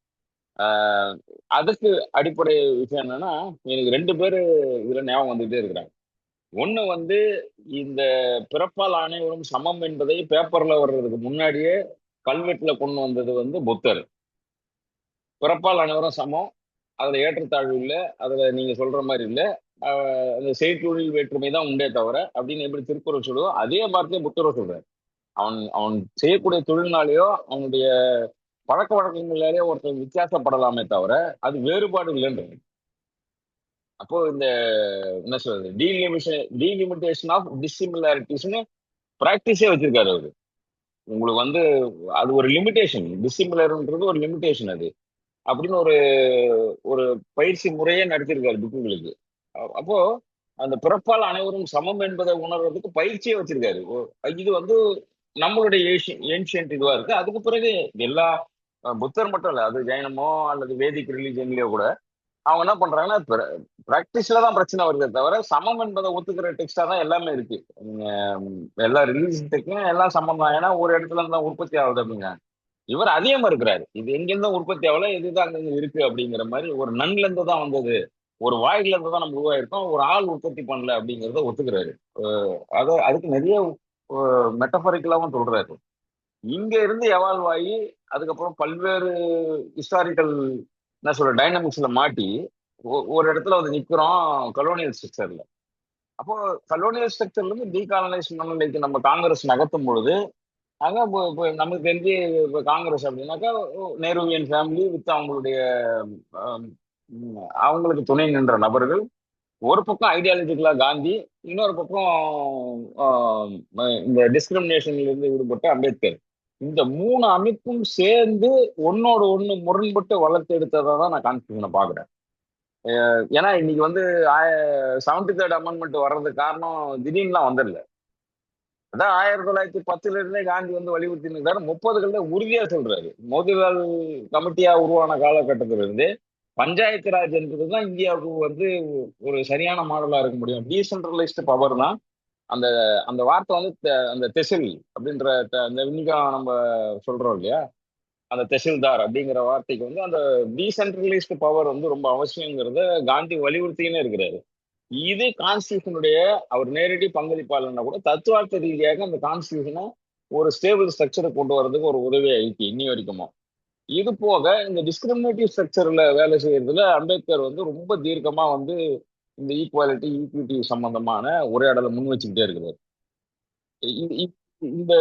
A: ஆஹ் அதுக்கு அடிப்படை விஷயம் என்னன்னா, எனக்கு 2 பேரு இதுல ஞாபகம் வந்துட்டே இருக்கிறாங்க. ஒண்ணு வந்து இந்த பிறப்பால் அனைவரும் சமம் என்பதை பேப்பர்ல வர்றதுக்கு முன்னாடியே கல்வெட்டுல கொண்டு வந்தது வந்து புத்தர். பிறப்பால் அனைவரும் சமம், அதுல ஏற்றத்தாழ்வு இல்லை, அதுல நீங்க சொல்ற மாதிரி இல்லை, அந்த செய்தொழில் வேற்றுமை தான் உண்டே தவிர அப்படின்னு எப்படி திருக்குறள் சொல்லுதோ அதே வார்த்தையை புத்தரும் சொல்றாரு. அவன் அவன் செய்யக்கூடிய தொழில்னாலேயோ அவனுடைய பழக்க வழக்கங்களாலேயோ ஒருத்தன் வித்தியாசப்படலாமே தவிர அது வேறுபாடு இல்லைன்றது. அப்போ இந்த என்ன சொல்றது, டீலிமிட்டேஷன் ஆஃப் டிசிமிலாரிட்டிஸ்னு பிராக்டிஸே வச்சிருக்காரு அவரு. உங்களுக்கு வந்து அது ஒரு லிமிடேஷன், டிசிமிலர்ன்றது ஒரு லிமிடேஷன் அது அப்படின்னு ஒரு ஒரு பயிற்சி முறையே நடத்திருக்காரு புக்குகளுக்கு. அப்போ அந்த பிறப்பால் அனைவரும் சமம் என்பதை உணர்றதுக்கு பயிற்சியே வச்சிருக்காரு. இது வந்து நம்மளுடைய ஏன்ஷியன்ட் இதுவா இருக்கு. அதுக்கு பிறகு எல்லா புத்தர் மட்டும் இல்ல, அது ஜெயினமோ அல்லது வேதிக் ரிலிஜன்லயோ கூட அவங்க என்ன பண்றாங்கன்னா பிராக்டிஸ்ல தான் பிரச்சனை வருதே தவிர சமம் என்பதை ஒத்துக்கிற டெக்ஸ்டா தான் எல்லாமே இருக்கு. நீங்க எல்லா ரிலீஜியத்துக்கும் எல்லாம் சமம் தான், ஏன்னா ஒரு இடத்துல இருந்து தான் உற்பத்தி ஆகுது அப்படிங்க. இவர் அதிகமா இருக்கிறாரு, இது எங்கிருந்தும் உற்பத்தி ஆகல, இதுதான் அங்க இருக்கு அப்படிங்கிற மாதிரி, ஒரு நன்ல இருந்து தான் வந்தது, ஒரு வாயில இருந்து தான் நம்ம உருவாயிருக்கோம், ஒரு ஆள் உற்பத்தி பண்ணல அப்படிங்கிறத ஒத்துக்கிறாரு. அதுக்கு நிறைய மெட்டபரிக்கலாவும் சொல்றாரு. இங்க இருந்து எவால்வ் ஆகி அதுக்கப்புறம் பல்வேறு ஹிஸ்டாரிக்கல் என்ன சொல்ற டைனமிக்ஸ்ல மாட்டி ஒரு இடத்துல வந்து நிக்கிறோம் கலோனியல் ஸ்ட்ரக்சர்ல. அப்போ கலோனியல் ஸ்ட்ரக்சர்ல இருந்து டீகாலனைஸ் மனநிலைக்கு நம்ம காங்கிரஸ் நகர்த்தும் பொழுது அங்க இப்போ நமக்கு தெரிஞ்சு இப்போ காங்கிரஸ் அப்படின்னாக்கா நேருவியன் ஃபேமிலி வித் அவங்களுடைய ஆம், அவங்களுக்கு துணை நின்ற நபர்கள், ஒரு பக்கம் ஐடியாலஜிக்கலா காந்தி, இன்னொரு பக்கம் இந்த டிஸ்கிரிமினேஷன்ல இருந்து விடுபட்ட அம்பேத்கர். இந்த 3 அமைப்பும் சேர்ந்து ஒன்னோட ஒண்ணு முரண்பட்டு வளர்த்து எடுத்ததை தான் நான் கான்ஸ்டியூஷனை பாக்குறேன். ஏன்னா இன்னைக்கு வந்து 73rd அமெண்ட்மெண்ட் வர்றதுக்கு காரணம் திடீர்னுலாம் வந்துடல. அதான் 1910 இருந்தே காந்தி வந்து வலியுறுத்தி இருக்காரு, 30கள்ல உறுதியா சொல்றாரு. மோதிலால் கமிட்டியா உருவான காலகட்டத்தில இருந்து பஞ்சாயத்து ராஜ் என்பதுதான் இந்தியாவுக்கு வந்து ஒரு சரியான மாடலா இருக்க முடியும். டீசென்ட்ரலைஸ்டு பவர் தான் அந்த அந்த வார்த்தை வந்து அந்த தெசில் அப்படின்ற அந்த இன்னைக்கு நம்ம சொல்றோம் இல்லையா, அந்த தெசில்தார் அப்படிங்கிற வார்த்தைக்கு வந்து அந்த டீசென்ட்ரலைஸ்டு பவர் வந்து ரொம்ப அவசியங்கிறத காந்தி வலியுறுத்தினே இருக்கிறாரு. இது கான்ஸ்டியூஷனுடைய அவர் நேரடி பங்களிப்பாளர்னா கூட தத்துவார்த்த ரீதியாக அந்த கான்ஸ்டியூஷனை ஒரு ஸ்டேபிள் ஸ்ட்ரக்சரை கொண்டு வர்றதுக்கு ஒரு உதவியா இருக்கு இன்னி வரைக்குமோ. இது போக இந்த டிஸ்கிரிமினேட்டிவ் ஸ்ட்ரக்சர்ல வேலை செய்யறதுல அம்பேத்கர் வந்து ரொம்ப தீர்க்கமா வந்து இந்த ஈக்குவாலிட்டி ஈக்விட்டி சம்பந்தமான உரையாடலை முன் வச்சுக்கிட்டே இருக்கிறார். இ- இ- இந்த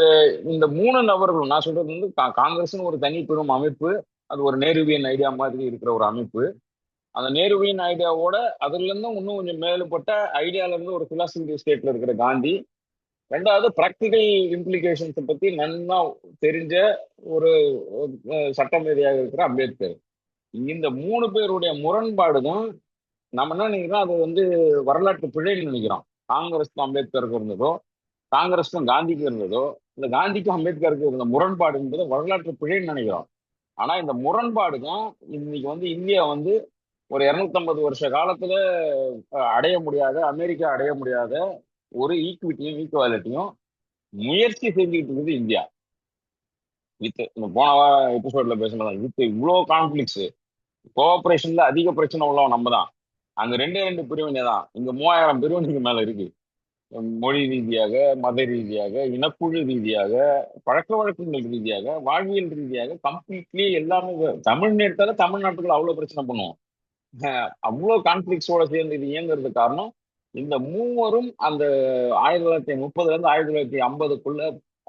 A: இந்த 3 நபர்களும் நான் சொல்றது வந்து காங்கிரஸ்னு ஒரு தனி பெரும் அமைப்பு, அது ஒரு நேருவியன் ஐடியா மாதிரி இருக்கிற ஒரு அமைப்பு. அந்த நேருவியன் ஐடியாவோட அதுல இருந்தும் இன்னும் கொஞ்சம் மேலுப்பட்ட ஐடியால இருந்து ஒரு பிலாசபி ஸ்டேட்ல இருக்கிற காந்தி, 2வது பிராக்டிக்கல் இம்ப்ளிகேஷன்ஸ் பத்தி நன்னா தெரிஞ்ச ஒரு சட்டமேதையாக இருக்கிற அம்பேத்கர். இந்த 3 பேருடைய முரண்பாடு தான் நம்ம என்ன நினைக்கிறோம், அது வந்து வரலாற்று பிழைன்னு நினைக்கிறோம். காங்கிரஸ்க்கும் அம்பேத்கருக்கு இருந்ததோ, காங்கிரஸ்க்கும் காந்திக்கு இருந்ததோ, இல்ல காந்திக்கும் அம்பேத்கருக்கு இருந்த முரண்பாடு என்பது வரலாற்று பிழைன்னு நினைக்கிறோம். ஆனா இந்த முரண்பாடு தான் இன்னைக்கு வந்து இந்தியா வந்து ஒரு 250 வருஷ காலத்துல அடைய முடியாத, அமெரிக்கா அடைய முடியாத ஒரு ஈக்விட்டியும் ஈக்குவாலிட்டியும் முயற்சி செஞ்சுக்கிட்டு இருக்குது இந்தியா. வித் போன எபிசோட்ல பேசுனதான் வித் இவ்வளோ கான்ஃபிளிக்ஸ், கோஆபரேஷன்ல அதிக பிரச்சனை உள்ளவன் நம்ம தான். அங்க ரெண்டே ரெண்டு பிரிவினை தான், இங்க 3000 பிரிவினைக்கு மேல இருக்கு. மொழி ரீதியாக, மத ரீதியாக, இனக்குழு ரீதியாக, பழக்க வழக்கங்கள் ரீதியாக, வாழ்வியல் ரீதியாக கம்ப்ளீட்லி எல்லாமே தமிழ் எடுத்தாலும் தமிழ்நாட்டுக்குள்ள அவ்வளவு பிரச்சனை பண்ணுவோம். அவ்வளவு கான்ஃபிளிக்ஸோட சேர்ந்து இது இயங்குறது காரணம் இந்த மூவரும் அந்த 1930 இருந்து 1950க்குள்ள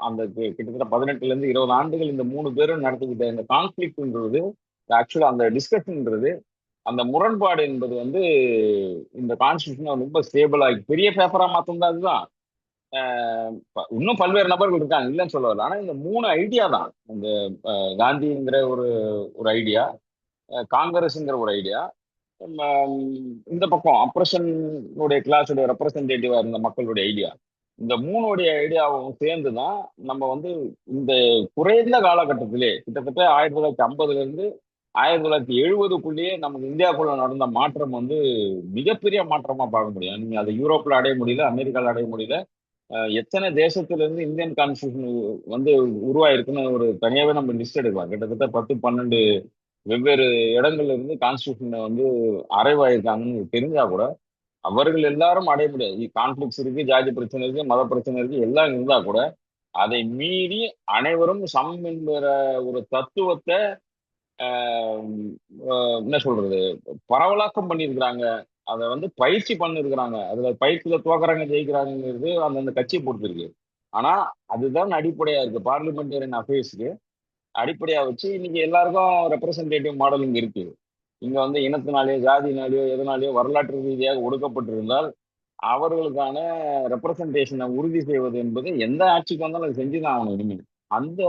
A: அந்த கிட்டத்தட்ட 18ல இருந்து 20 ஆண்டுகள் இந்த 3 பேரும் நடத்திக்கிட்ட இந்த கான்ஃபிளிக்ட்ன்றது, ஆக்சுவலா அந்த டிஸ்கஷன்ன்றது, அந்த முரண்பாடு என்பது வந்து இந்த கான்ஸ்டியூஷன் ரொம்ப ஸ்டேபிள் ஆகி பெரிய பேப்பரா மாத்தம் அதுதான். இன்னும் பல்வேறு நபர்கள் இருக்காங்க, இல்லைன்னு சொல்ல வரல. ஆனா இந்த 3 ஐடியா தான், இந்த காந்திங்கிற ஒரு ஒரு ஐடியா, காங்கிரஸ்ங்கிற ஒரு ஐடியா, இந்த பக்கம் அப்ரஷனுடைய கிளாஸுடைய ரெப்ரசன்டேட்டிவா இருந்த மக்களுடைய ஐடியா, இந்த 3 ஐடியாவும் சேர்ந்துதான் நம்ம வந்து இந்த குறைந்த காலகட்டத்திலே கிட்டத்தட்ட 1950ல இருந்து 1970க்குள்ளேயே நமக்கு இந்தியாவுக்குள்ள நடந்த மாற்றம் வந்து மிகப்பெரிய மாற்றமா பார்க்க முடியும். நீங்க அதை யூரோப்ல அடைய முடியல, அமெரிக்கால அடைய முடியல. எத்தனை தேசத்துல இருந்து இந்தியன் கான்ஸ்டியூஷன் வந்து உருவாயிருக்குன்னு ஒரு தனியாவே நம்ம லிஸ்ட் எடுக்கலாம். கிட்டத்தட்ட 10 12 வெவ்வேறு இடங்கள்ல இருந்து கான்ஸ்டியூஷனை வந்து அரைவாயிருக்காங்கன்னு தெரிஞ்சா கூட அவர்கள் எல்லாரும் அடைய முடியாது. கான்ஃபிளிக்ஸ் இருக்கு, ஜாதி பிரச்சனை இருக்கு, மத பிரச்சனை இருக்கு, எல்லாம் இருந்தா கூட அதை மீறி அனைவரும் சமம் என்கிற ஒரு தத்துவத்தை என்ன சொல்றது, பரவலாக்கம் பண்ணியிருக்கிறாங்க. அதை வந்து பயிற்சி பண்ணிருக்கிறாங்க. அதுல பயிற்சியில தோக்குறாங்க, ஜெயிக்கிறாங்கிறது அந்தந்த கட்சியை பொறுத்து இருக்கு. ஆனா அதுதான் அடிப்படையா இருக்கு பார்லிமெண்டேரியன் அஃபேர்ஸ்க்கு. அடிப்படையா வச்சு இன்னைக்கு எல்லாருக்கும் ரெப்ரசன்டேட்டிவ் மாடல் இங்க இருக்கு. இங்க வந்து இனத்தினாலேயோ ஜாதினாலேயோ எதனாலேயோ வரலாற்று ரீதியாக ஒடுக்கப்பட்டிருந்தால் அவர்களுக்கான ரெப்ரசன்டேஷனை உறுதி செய்வது என்பது எந்த ஆட்சிக்கு வந்தாலும் அது செஞ்சுதான் ஆகணும் இனிமேல். அந்த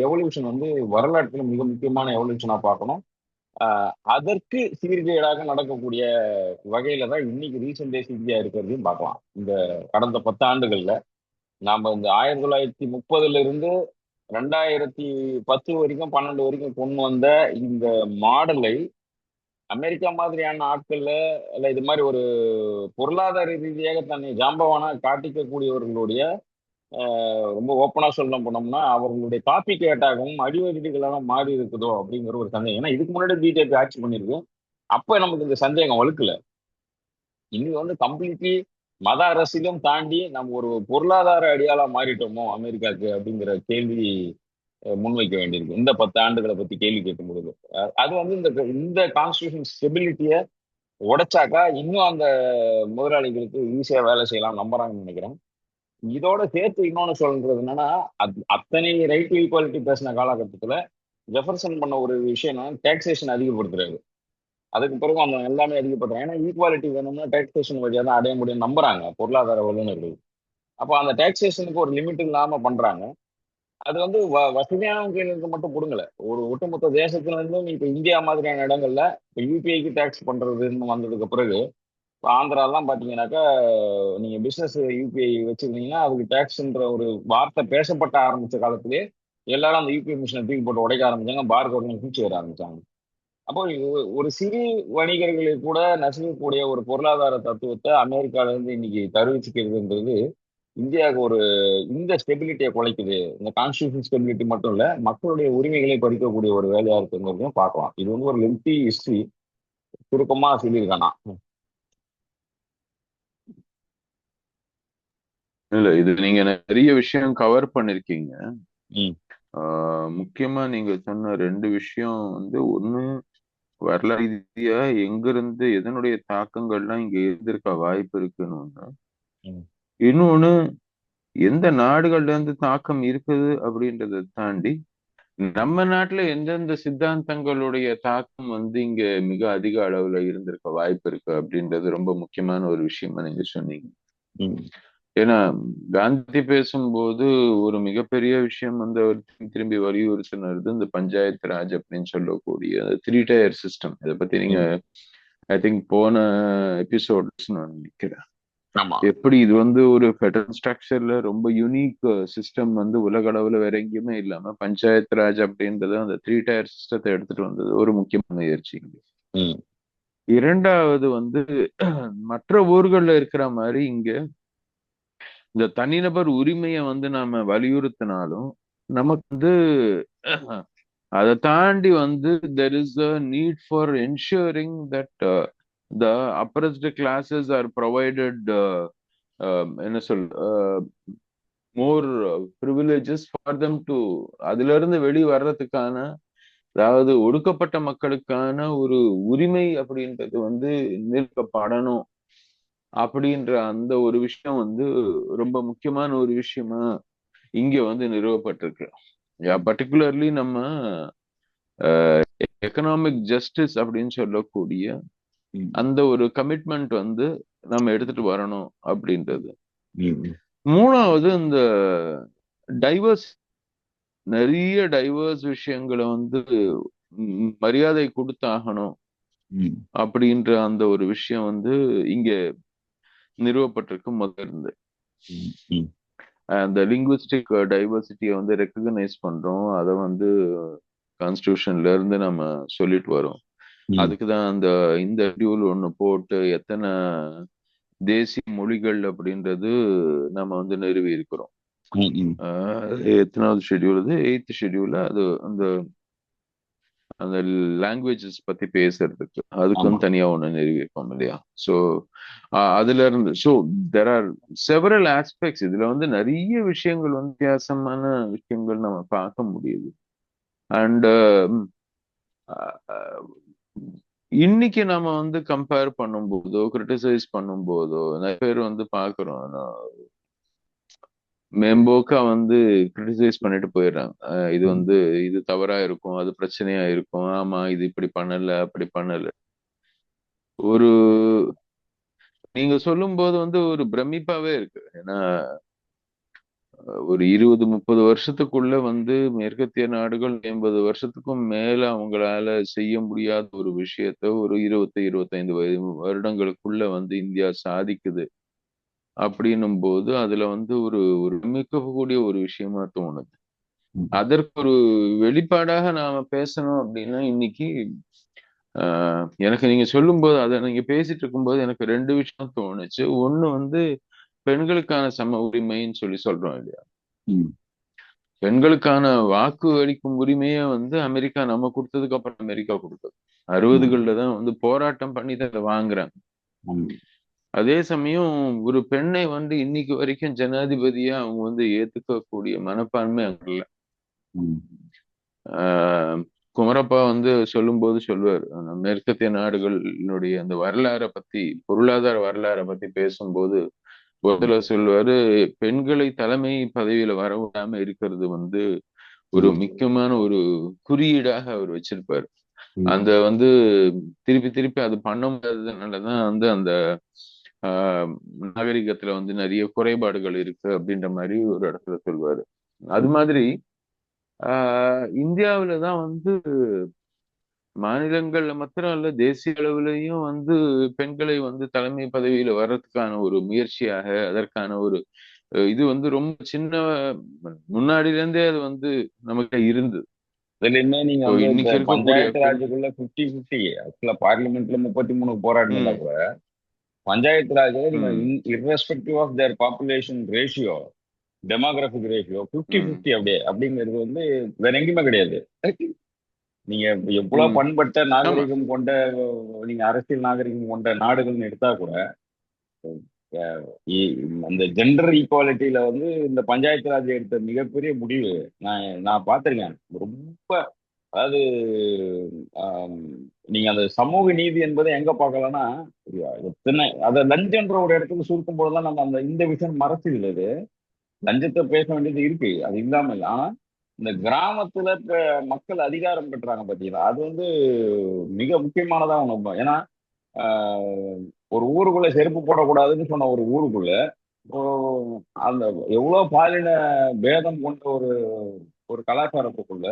A: எவல்யூஷன் வந்து வரலாற்றில் மிக முக்கியமான எவல்யூஷனா பார்க்கணும். அதற்கு சீர்கேடாக நடக்கக்கூடிய வகையில தான் இன்னைக்கு ரீசெண்ட் டேஸ் இந்தியா இருக்கிறதையும் பார்க்கலாம். இந்த கடந்த 10 ஆண்டுகள்ல நாம இந்த 1930ல இருந்து 2010 வரைக்கும் 12 வரைக்கும் கொண்டு வந்த இந்த மாடலை அமெரிக்கா மாதிரியான ஆட்கள்ல இல்ல இது மாதிரி ஒரு பொருளாதார ரீதியாக தன்னை ஜாம்பவானா காட்டிக்கக்கூடியவர்களுடைய ரொம்ப ஓப்பனா சொல்ல போனோம்னா அவர்களுடைய காப்பி கேட்டாகவும் அடிவருடிகளாக மாறி இருக்குதோ அப்படிங்கிற ஒரு சந்தேகம். ஏன்னா இதுக்கு முன்னாடி பிஜேபி ஆட்சி பண்ணிருக்கு, அப்ப நமக்கு இந்த சந்தேகம் வலுக்கல. இன்னைக்கு வந்து கம்ப்ளீட்லி மத அரசியலும் தாண்டி நம்ம ஒரு பொருளாதார அடியாளா மாறிட்டோமோ அமெரிக்காவுக்கு அப்படிங்கிற கேள்வி முன்வைக்க வேண்டியிருக்கு. இந்த 10 ஆண்டுகளை பத்தி கேள்வி கேட்கும் பொழுது அது வந்து இந்த இந்த கான்ஸ்டியூஷன் ஸ்டெபிலிட்டியை உடைச்சாக்கா இன்னும் அந்த முதலாளிகளுக்கு ஈஸியா வேலை செய்யலாம் நம்புறாங்கன்னு நினைக்கிறேன். இதோட சேர்த்து இன்னொன்னு சொல்றது என்னன்னா, அத்தனை ரைட் டு ஈக்குவாலிட்டி பேசின காலகட்டத்துல ஜெஃபர்சன் பண்ண ஒரு விஷயம் டாக்ஸேஷன் அதிகப்படுத்துறாரு. அதுக்கு பிறகு அந்த எல்லாமே அதிகப்படுறாங்க. ஏன்னா ஈக்குவாலிட்டி வேணும்னா டாக்ஸேஷன் வழியா தான் அடைய முடியும் நம்புறாங்க பொருளாதார வல்லுநர்கள். அப்போ அந்த டாக்ஸேஷனுக்கு ஒரு லிமிட் இல்லாம பண்றாங்க. அது வந்து வசதியானவங்களுக்கு மட்டும் கொடுங்கல, ஒரு ஒட்டுமொத்த தேசத்துல இருந்தும் இப்ப இந்தியா மாதிரியான இடங்கள்ல இப்ப யூபிஐக்கு டாக்ஸ் பண்றதுன்னு வந்ததுக்கு பிறகு ஆந்திராலாம் பாத்தீங்கன்னாக்கா நீங்க பிசினஸ் யூபிஐ வச்சிருந்தீங்கன்னா அதுக்கு டாக்ஸ்ன்ற ஒரு வார்த்தை பேசப்பட்ட ஆரம்பிச்ச காலத்திலேயே எல்லாரும் அந்த யூபிஐ மிஷினை தூக்கி போட்டு உடைக்க ஆரம்பிச்சாங்க, பார் கோட்ல பூச்சி வர ஆரம்பிச்சாங்க. அப்போ ஒரு சிறு வணிகர்களுக்கு கூட நசுக்கக்கூடிய ஒரு பொருளாதார தத்துவத்தை அமெரிக்கால இருந்து இன்னைக்கு தருவிச்சுக்கிறதுன்றது இந்தியாவுக்கு ஒரு இந்த ஸ்டெபிலிட்டியை குலைக்குது. இந்த கான்ஸ்டியூஷன் ஸ்டெபிலிட்டி மட்டும் இல்ல, மக்களுடைய உரிமைகளை பறிக்கக்கூடிய ஒரு வேலையா இருக்குங்கிறதையும் பார்க்கலாம். இது வந்து ஒரு லென்த்தி ஹிஸ்டரி, சுருக்கமா சொல்லியிருக்கானா.
B: இல்ல இது நீங்க நிறைய விஷயம் கவர் பண்ணிருக்கீங்க.
A: ம்
B: முக்கியமா நீங்க சொன்ன 2 விஷயம் வந்து, ஒண்ணு வரலாறு ரீதியா எங்க இருந்து எதனுடைய தாக்கங்கள்லாம் இங்க இருந்திருக்க வாய்ப்பு இருக்குன்னு ஒண்ணு.
A: ம்
B: இன்னொன்னு எந்த நாடுகள்ல இருந்து தாக்கம் இருக்குது அப்படின்றத தாண்டி நம்ம நாட்டுல எந்தெந்த சித்தாந்தங்களுடைய தாக்கம் வந்து இங்க மிக அதிக அளவுல இருந்திருக்க வாய்ப்பு இருக்கு அப்படின்றது ரொம்ப முக்கியமான ஒரு விஷயமா நீங்க சொன்னீங்க.
A: ம்
B: ஏன்னா காந்தி பேசும்போது ஒரு மிகப்பெரிய விஷயம் வந்து அவர் திரும்பி வலியுறுத்தினது இந்த பஞ்சாயத்து ராஜ் அப்படின்னு சொல்லக்கூடிய 3 டயர் சிஸ்டம். இதை பத்தி நீங்க
A: ம்.
B: ஐ திங்க் போன எபிசோட்ஸ் நான் நினைக்கிறேன்.
A: ஆமா.
B: எப்படி இது வந்து ஒரு ஃபெடரல் ஸ்ட்ரக்சர்ல ரொம்ப யூனிக் சிஸ்டம் வந்து உலக அளவுல வேற எங்கேயுமே இல்லாம பஞ்சாயத்து ராஜ் அப்படின்றது அந்த 3 டயர் சிஸ்டத்தை எடுத்துட்டு வந்தது ஒரு முக்கியமான முயற்சி.
A: ம்
B: இரண்டாவது வந்து மற்ற ஊர்கள்ல இருக்கிற மாதிரி இங்க இந்த தனிநபர் உரிமையை வந்து நாம வலியுறுத்தினாலும் நமக்கு வந்து அதை தாண்டி வந்து there is a need for ensuring that the oppressed classes R provided என்ன சொல் மோர் ப்ரிவிலேஜஸ் ஃபார் தம் டு அதுல இருந்து வெளியே வர்றதுக்கான, அதாவது ஒடுக்கப்பட்ட மக்களுக்கான ஒரு உரிமை அப்படின்றது வந்து நிறுத்தப்படணும் அப்படின்ற அந்த ஒரு விஷயம் வந்து ரொம்ப முக்கியமான ஒரு விஷயமா இங்க வந்து நிறுவப்பட்டிருக்கு. பர்டிகுலர்லி நம்ம எக்கனாமிக் ஜஸ்டிஸ் அப்படின்னு சொல்லக்கூடிய அந்த ஒரு கமிட்மெண்ட் வந்து நம்ம எடுத்துட்டு வரணும் அப்படின்றது. மூணாவது இந்த டைவர்ஸ், நிறைய டைவர்ஸ் விஷயங்களை வந்து மரியாதை கொடுத்தாகணும் அப்படின்ற அந்த ஒரு விஷயம் வந்து இங்க நிறுவப்பட்டிருக்கு முதல்ல இருந்து. அந்த லிங்குவிஸ்டிக் டைவர்சிட்டியை வந்து ரெக்கக்னைஸ் பண்றோம், அதை வந்து கான்ஸ்டியூஷன்ல இருந்து நம்ம சொல்லிட்டு வரோம். அதுக்குதான் அந்த இந்த ஷெட்யூல் ஒண்ணு போட்டு எத்தனை தேசிய மொழிகள் அப்படின்றது நம்ம வந்து நிறுவி இருக்கிறோம். எத்தனாவது ஷெட்யூல்? அது 8th ஷெட்யூல்ல அது அந்த அந்த லாங்குவேஜஸ் பத்தி பேசுறதுக்கு அதுக்கு வந்து தனியா ஒண்ணு நிறுவியிருக்கோம் இல்லையா? ஸோ அதுல இருந்து தெர் ஆர் செவரல் ஆஸ்பெக்ட்ஸ். இதுல வந்து நிறைய விஷயங்கள் வந்து வித்தியாசமான விஷயங்கள் நம்ம பார்க்க முடியுது. அண்ட் இன்னைக்கு நம்ம வந்து கம்பேர் பண்ணும்போதோ கிரிட்டிசைஸ் பண்ணும்போதோ நிறைய பேர் வந்து பாக்குறோம், மேம்போக்கா வந்து கிரிட்டிசைஸ் பண்ணிட்டு போயிடுறாங்க. இது வந்து இது தவறா இருக்கும், அது பிரச்சனையா இருக்கும், ஆமா இது இப்படி பண்ணல அப்படி பண்ணல. ஒரு நீங்க சொல்லும் போது வந்து ஒரு பிரமிப்பாவே இருக்கு. ஏன்னா ஒரு 20-30 வருஷத்துக்குள்ள வந்து மேற்கத்திய நாடுகள் 50 வருஷத்துக்கும் மேல அவங்களால செய்ய முடியாத ஒரு விஷயத்த ஒரு 20-25 வருடங்களுக்குள்ள வந்து இந்தியா சாதிக்குது அப்படின்னும் போது அதுல வந்து ஒரு ஒரு மிக்கக்கூடிய ஒரு விஷயமா தோணுது. அதற்கு ஒரு வெளிப்பாடாக நாம பேசணும் அப்படின்னா இன்னைக்கு எனக்கு நீங்க சொல்லும் போது, அதை நீங்க பேசிட்டு இருக்கும்போது எனக்கு 2 விஷயம் தோணுச்சு. ஒண்ணு வந்து பெண்களுக்கான சம உரிமைன்னு சொல்றோம் இல்லையா? பெண்களுக்கான வாக்கு அளிக்கும் உரிமையை வந்து அமெரிக்கா நம்ம கொடுத்ததுக்கு அப்புறம் அமெரிக்கா கொடுத்தது. 60கள்ல தான் வந்து போராட்டம் பண்ணி தான் அதை வாங்குறாங்க. அதே சமயம் ஒரு பெண்ணை வந்து இன்னைக்கு வரைக்கும் ஜனாதிபதியா அவங்க வந்து ஏத்துக்கக்கூடிய மனப்பான்மை அங்க இல்ல. குமரப்பா வந்து சொல்லும்போது சொல்லுவார், மேற்கத்திய நாடுகளினுடைய அந்த வரலாறை பத்தி, பொருளாதார வரலாறை பத்தி பேசும்போது முதல்ல சொல்லுவாரு, பெண்களை தலைமை பதவியில வர விடாம இருக்கிறது வந்து ஒரு முக்கியமான ஒரு குறியீடாக அவர் வச்சிருப்பாரு. அந்த வந்து திருப்பி திருப்பி அது பண்ண முடியாததுனாலதான் வந்து அந்த நாகரிகத்துல வந்து நிறைய குறைபாடுகள் இருக்கு அப்படின்ற மாதிரி ஒரு இடத்துல சொல்லுவாரு. அது மாதிரி இந்தியாவிலதான் வந்து மாநிலங்கள்ல மாத்திரம் இல்ல, தேசிய அளவுலயும் வந்து பெண்களை வந்து தலைமை பதவியில வர்றதுக்கான ஒரு முயற்சியாக, அதற்கான ஒரு இது வந்து ரொம்ப சின்ன முன்னாடில இருந்தே அது வந்து நமக்கு இருந்தது.
A: இதுலயுமே நீங்க வந்து இந்த
B: இன்னைக்கு இருக்கக்கூடிய
A: பஞ்சாயத்து ராஜுக்குள்ள 50-50 ஆக்சுவலா பார்லிமெண்ட்ல 33 போராடினா கூட பஞ்சாயத்து ராஜ்ல நீங்க irrespective of their population ratio, demographic ratio 50-50 அப்படியே அப்படிங்கிறது வந்து வேற எங்கேயுமே கிடையாது. நீங்க எவ்வளவு பண்பட்ட நாகரிகம் கொண்ட, நீங்க அரசியல் நாகரிகம் கொண்ட நாடுகள்னு எடுத்தா கூட அந்த ஜெண்டர் ஈக்குவாலிட்டியில வந்து இந்த பஞ்சாயத்து ராஜ் எடுத்த மிகப்பெரிய முடிவு நான் பார்த்திருக்கேன். ரொம்ப, அதாவது நீங்க அந்த சமூக நீதி என்பதை எங்க பார்க்கலாம்னா, எத்தனை அதை லஞ்சன்ற ஒரு இடத்துக்கு சுருக்கும் போதுதான் நம்ம அந்த இந்த விஷயம் மறைச்சது. இது லஞ்சத்தை பேச வேண்டியது இருக்கு, அது இல்லாம இல்லை. ஆனா இந்த கிராமத்துல மக்கள் அதிகாரம் பெற்றாங்க பாத்தீங்களா, அது வந்து மிக முக்கியமானதா ஒண்ணு. ஏன்னா ஒரு ஊருக்குள்ள செருப்பு போடக்கூடாதுன்னு சொன்ன ஒரு ஊருக்குள்ள அந்த எவ்வளவு பாலின பேதம் கொண்ட ஒரு ஒரு கலாச்சாரத்துக்குள்ள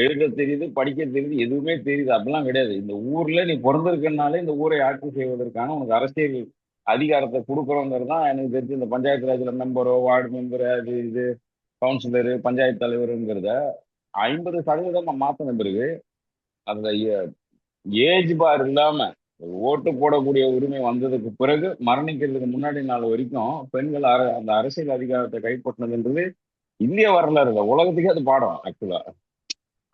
A: எழுத தெரியுது, படிக்க தெரியுது, எதுவுமே தெரியுது அப்படிலாம் கிடையாது. இந்த ஊர்ல நீ பிறந்திருக்கனாலே இந்த ஊரை ஆட்சி செய்வதற்கான உனக்கு அரசியல் அதிகாரத்தை கொடுக்குறோங்கிறது தான் எனக்கு தெரிஞ்சு. இந்த பஞ்சாயத்து ராஜ்ல மெம்பரோ வார்டு மெம்பர் அது இது கவுன்சிலரு பஞ்சாயத்து தலைவருங்கிறத 50% மாத்தின பிறகு அந்த ஏஜ் பார் இல்லாம ஓட்டு போடக்கூடிய உரிமை வந்ததுக்கு பிறகு மரணிக்கிறதுக்கு முன்னாடி நாள் வரைக்கும் பெண்கள் அந்த அரசியல் அதிகாரத்தை கைப்பற்றினதுன்றது இந்திய வரலாறு இல்லை, உலகத்துக்கே அது பாடம் ஆக்சுவலா.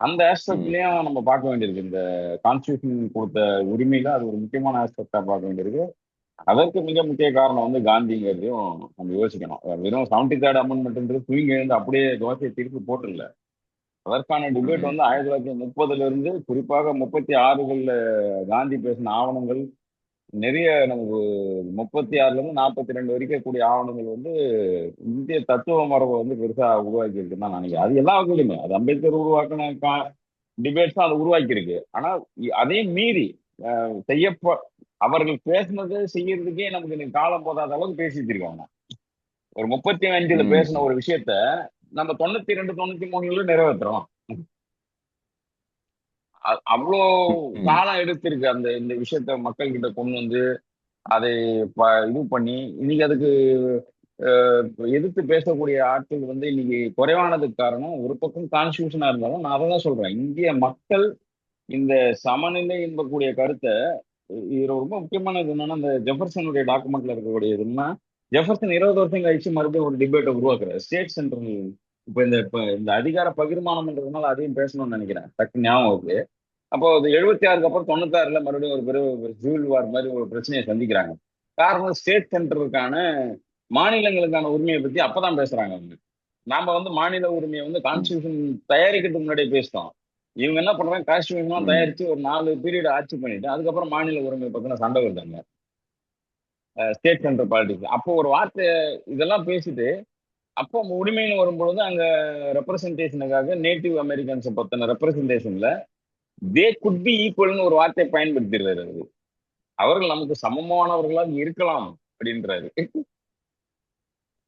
A: அந்த
B: ம்,
A: ஆஸ்பெக்ட்லயும் நம்ம பார்க்க வேண்டியிருக்கு. இந்த கான்ஸ்டியூஷன் கொடுத்த உரிமையில அது ஒரு முக்கியமான ஆஸ்பெக்டா பார்க்க வேண்டியிருக்கு. அதற்கு மிக முக்கிய காரணம் வந்து காந்திங்கிறதையும் நம்ம யோசிக்கணும். வெறும் 73rd அமெண்ட்மெண்ட்ன்றது தூங்கி எழுந்து அப்படியே தோசையை திருப்பி போட்டுல. அதற்கான டிபேட்
B: ம்,
A: வந்து 1930 இருந்து குறிப்பாக 36களில் காந்தி பேசின ஆவணங்கள் நிறைய நமக்கு 36ல இருந்து 42 வரைக்கும் கூடிய ஆவணங்கள் வந்து இந்திய தத்துவ மரபை வந்து பெருசா உருவாக்கி இருக்குன்னு தான் நினைக்கிறேன். அது எல்லா வகையிலுமே அது அம்பேத்கர் உருவாக்கின டிபேட்ஸ் தான் அது உருவாக்கி இருக்கு. ஆனா அதையும் மீறி செய்யப்ப அவர்கள் பேசினது செய்யறதுக்கே நமக்கு இன்னைக்கு காலம் போதாத அளவுக்கு பேசிட்டு இருக்காங்க. ஒரு 35ல பேசின
B: ம்,
A: ஒரு விஷயத்த நம்ம 92 93ல நிறைவேற்றுறோம். அவ்வளோ
B: ம்,
A: காலம் எடுத்திருக்கு அந்த இந்த விஷயத்த மக்கள் கிட்ட கொண்டு வந்து அதை இது பண்ணி இன்னைக்கு அதுக்கு எதிர்த்து பேசக்கூடிய ஆட்கள் வந்து இன்னைக்கு குறைவானதுக்கு காரணம் ஒரு பக்கம் கான்ஸ்டியூஷனா இருந்தாலும் நான் அதை தான் சொல்றேன். இந்திய மக்கள் இந்த சமநிலை என்பக்கூடிய கருத்தை இதுல ரொம்ப முக்கியமானது என்னன்னா இந்த ஜெஃபர்சனுடைய டாக்குமெண்ட்ல இருக்கக்கூடியது என்னன்னா ஜெஃபர்சன் 20 வருஷம் கழிச்சு மறுபடியும் ஒரு டிபேட்டை உருவாக்குறாரு ஸ்டேட் சென்ட்ரல். இப்ப இந்த அதிகார பகிர்மானம்ன்றதுனால அதையும் பேசணும்னு நினைக்கிறேன், டக்கு ஞாபகம் வருது. அப்போ அது 76க்கு அப்புறம் 96ல மறுபடியும் ஒரு பெரிய ஒரு சிவில் வார் மாதிரி ஒரு பிரச்சனையை சந்திக்கிறாங்க. காரணம் ஸ்டேட் சென்டருக்கான மாநிலங்களுக்கான உரிமையை பத்தி அப்பதான் பேசுறாங்க அவங்க. நாம வந்து மாநில உரிமையை வந்து
B: ம்,
A: கான்ஸ்டியூஷன் தயாரிக்கிறதுக்கு முன்னாடியே பேசிட்டோம். இவங்க என்ன பண்றாங்க, கான்ஸ்டியூஷன்
B: ம்,
A: தயாரிச்சு ஒரு 4 பீரியட் ஆட்சி பண்ணிட்டு அதுக்கப்புறம் மாநில உரிமை பத்தின சண்டை வருதாங்க ஸ்டேட் சென்டர் பாலிடிக்ஸ். அப்போ ஒரு வார்த்தை இதெல்லாம் பேசிட்டு அப்போ உரிமைன்னு வரும்பொழுது அங்க ரெப்ரசன்டேஷனுக்காக நேட்டிவ் அமெரிக்கன்ஸ் பத்தின ரெப்ரசன்டேஷன்ல தே குட் பி ஈக்குவல்னு ஒரு வார்த்தையை பயன்படுத்திடுறாரு அவரு. அவர்கள் நமக்கு சமமானவர்களாக இருக்கலாம் அப்படின்றாரு.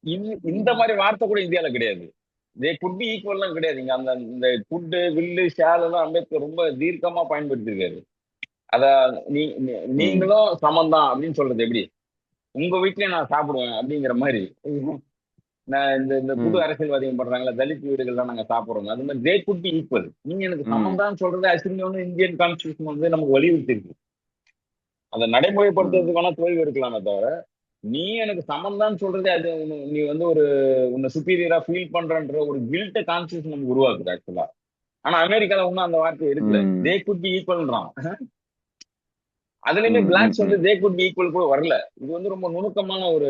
A: இந்த
B: ம்,
A: மாதிரி வார்த்தை கூட இந்தியால கிடையாது. தே குட் பி ஈக்குவல்லாம் கிடையாது. இங்க அந்த இந்த குட்டு வில்லு ஷேல் எல்லாம் அம்பேத்கர் ரொம்ப தீர்க்கமா பயன்படுத்தியிருக்காரு. அத
B: ம்,
A: நீங்களும் சமம்தான் அப்படின்னு சொல்றது எப்படி? உங்க வீட்லயும் நான் சாப்பிடுவேன் அப்படிங்கிற மாதிரி. நான் இந்த இந்த புது
B: ம்,
A: அரசியல்வாதிகள் பண்றாங்களா தலித் வீடுகள்லாம் நாங்க சாப்பிடுறோம் அது மாதிரி தே குட் பி ஈக்குவல். நீங்க எனக்கு
B: ம்,
A: சமம் தான் சொல்றது ஆக்சுவலி வந்து இந்தியன் கான்ஸ்டியூஷன் வந்து நமக்கு வலியுறுத்தி இருக்கு. அதை
B: ம்,
A: நடைமுறைப்படுத்துறதுக்கான தோல்வி இருக்கலாமே தவிர நீ எனக்கு சமம் தான் சொல்றதே அது நீ வந்து ஒரு உன்னை சுப்பீரியரா ஃபீல் பண்றன்ற ஒரு கில்ட்ட கான்ஸ்டியூஷன் நமக்கு உருவாக்குது ஆக்சுவலா. ஆனா அமெரிக்கால ஒன்னும் அந்த வார்த்தை இருக்குல்ல,
B: ம்,
A: தே குட் பி ஈக்குவல்ன்றான். அதுலயுமே
B: ம், ம்,
A: பிளாக்ஸ் வந்து
B: ம்.
A: தே குட் பி ஈக்குவல் கூட வரல. இது வந்து ரொம்ப நுணுக்கமான ஒரு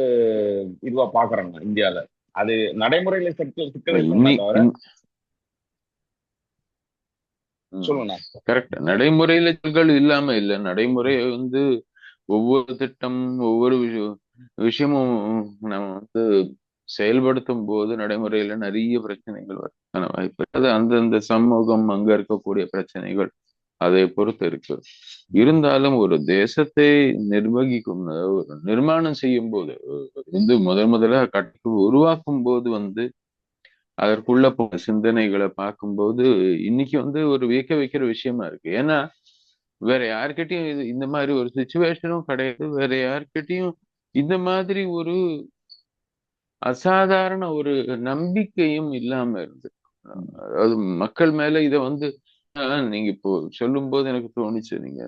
A: இதுவா பாக்குறேன் நான் இந்தியால. அது நடைமுறையில
B: இல்ல
A: சிக்கல் இருக்கணுமே தவிர. சொல்லுங்க.
B: கரெக்ட். நடைமுறையில சிக்கல் இல்லாம இல்ல. நடைமுறை வந்து ஒவ்வொரு திட்டம், ஒவ்வொரு விஷயமும் நம்ம வந்து செயல்படுத்தும் போது நடைமுறையில நிறைய பிரச்சனைகள் வரதுக்கான வாய்ப்பு இருக்கு. அது அந்தந்த சமூகம் அங்க இருக்கக்கூடிய பிரச்சனைகள் அதை பொறுத்து இருக்கு. இருந்தாலும் ஒரு தேசத்தை நிர்வகிக்கும் ஒரு நிர்மாணம் செய்யும் போது வந்து முதல்ல கட்டு உருவாக்கும் போது வந்து அதற்குள்ள போன சிந்தனைகளை பார்க்கும்போது இன்னைக்கு வந்து ஒரு வியக்க வைக்கிற விஷயமா இருக்கு. ஏன்னா வேற யார்கிட்டயும் இந்த மாதிரி ஒரு சுச்சுவேஷனும் கிடையாது. வேற யார்கிட்டயும் இந்த மாதிரி ஒரு அசாதாரண ஒரு நம்பிக்கையும் இல்லாம இருந்து, அதாவது மக்கள் மேல இத வந்து நீங்க இப்போ சொல்லும் போது எனக்கு தோணுச்சு. நீங்க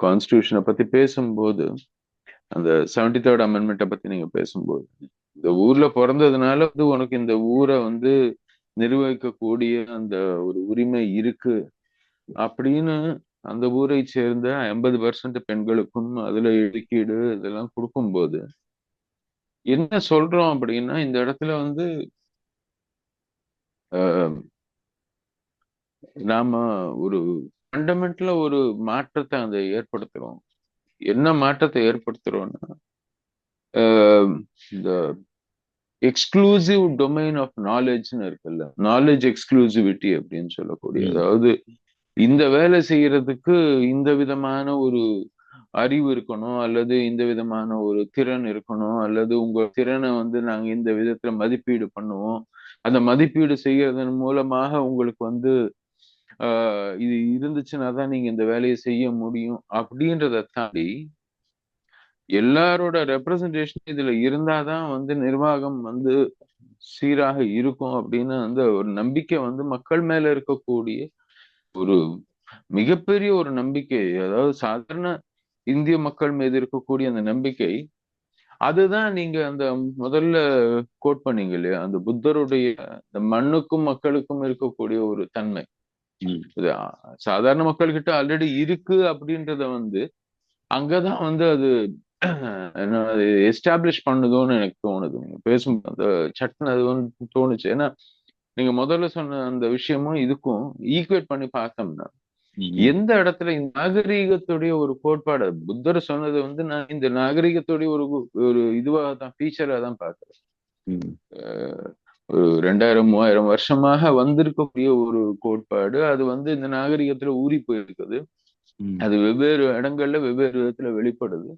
B: கான்ஸ்டியூஷனை பத்தி பேசும்போது அந்த 73rd அமெண்ட்மெண்ட்டை பத்தி நீங்க பேசும்போது இந்த ஊர்ல பிறந்ததுனால வந்து உனக்கு இந்த ஊரை வந்து நிர்வகிக்கக்கூடிய அந்த ஒரு உரிமை இருக்கு அப்படின்னு அந்த ஊரை சேர்ந்த 50% பெண்களுக்கும் அதுல ஒதுக்கீடு இதெல்லாம் கொடுக்கும்போது என்ன சொல்றோம் அப்படின்னா இந்த இடத்துல வந்து அஹ், நாம ஒரு ஃபண்டமெண்டலா ஒரு மாற்றத்தை அந்த ஏற்படுத்துறோம். என்ன மாற்றத்தை ஏற்படுத்துறோம்னா இந்த எக்ஸ்க்ளூசிவ் டொமைன் ஆஃப் நாலேஜ்னு இருக்குல்ல, நாலேஜ் எக்ஸ்க்ளூசிவிட்டி அப்படின்னு சொல்லக்கூடிய,
A: ம்.
B: அதாவது இந்த வேலை செய்யறதுக்கு இந்த விதமான ஒரு அறிவு இருக்கணும், அல்லது இந்த விதமான ஒரு திறன் இருக்கணும், அல்லது உங்க திறனை வந்து நாங்க இந்த விதத்துல மதிப்பீடு பண்ணுவோம். அந்த மதிப்பீடு செய்யறதன் மூலமாக உங்களுக்கு வந்து இது இருந்துச்சுன்னா தான் நீங்க இந்த வேலையை செய்ய முடியும் அப்படின்றத தாண்டி எல்லாரோட ரெப்ரசன்டேஷன் இதுல இருந்தாதான் வந்து நிர்வாகம் வந்து சீராக இருக்கும் அப்படின்னு வந்து ஒரு நம்பிக்கை வந்து மக்கள் மேல இருக்கக்கூடிய ஒரு மிகப்பெரிய ஒரு நம்பிக்கை. அதாவது சாதாரண இந்திய மக்கள் மீது இருக்கக்கூடிய அந்த நம்பிக்கை, அதுதான் நீங்க அந்த முதல்ல கோட் பண்ணீங்க இல்லையா? அந்த புத்தருடைய இந்த மண்ணுக்கும் மக்களுக்கும் இருக்கக்கூடிய ஒரு தன்மை.
A: ம்.
B: இது சாதாரண மக்கள்கிட்ட ஆல்ரெடி இருக்கு அப்படின்றத அங்கதான் அது என்ன எஸ்டாப்ளிஷ் பண்ணுதோன்னு எனக்கு தோணுது. நீங்க பேசும்போது அந்த சட்டுன்னு அது தோணுச்சு. ஏன்னா நீங்க முதல்ல சொன்ன அந்த விஷயமும் இதுக்கும் ஈக்குவேட் பண்ணி பார்த்தோம்னா,
A: ம்.
B: எந்த இடத்துல இந்த நாகரீகத்துடைய ஒரு கோட்பாடு புத்தர் சொன்னது நான் இந்த நாகரீகத்துடைய ஒரு ஒரு இதுவாக தான் ஃபீச்சரா தான் பார்க்கிறேன்.
A: ம்.
B: அஹ் ஒரு 2000 3000 வருஷமாக வந்திருக்கக்கூடிய ஒரு கோட்பாடு. அது இந்த நாகரிகத்துல ஊறி போயிருக்குது.
A: ம்.
B: அது வெவ்வேறு இடங்கள்ல வெவ்வேறு விதத்துல வெளிப்படுது.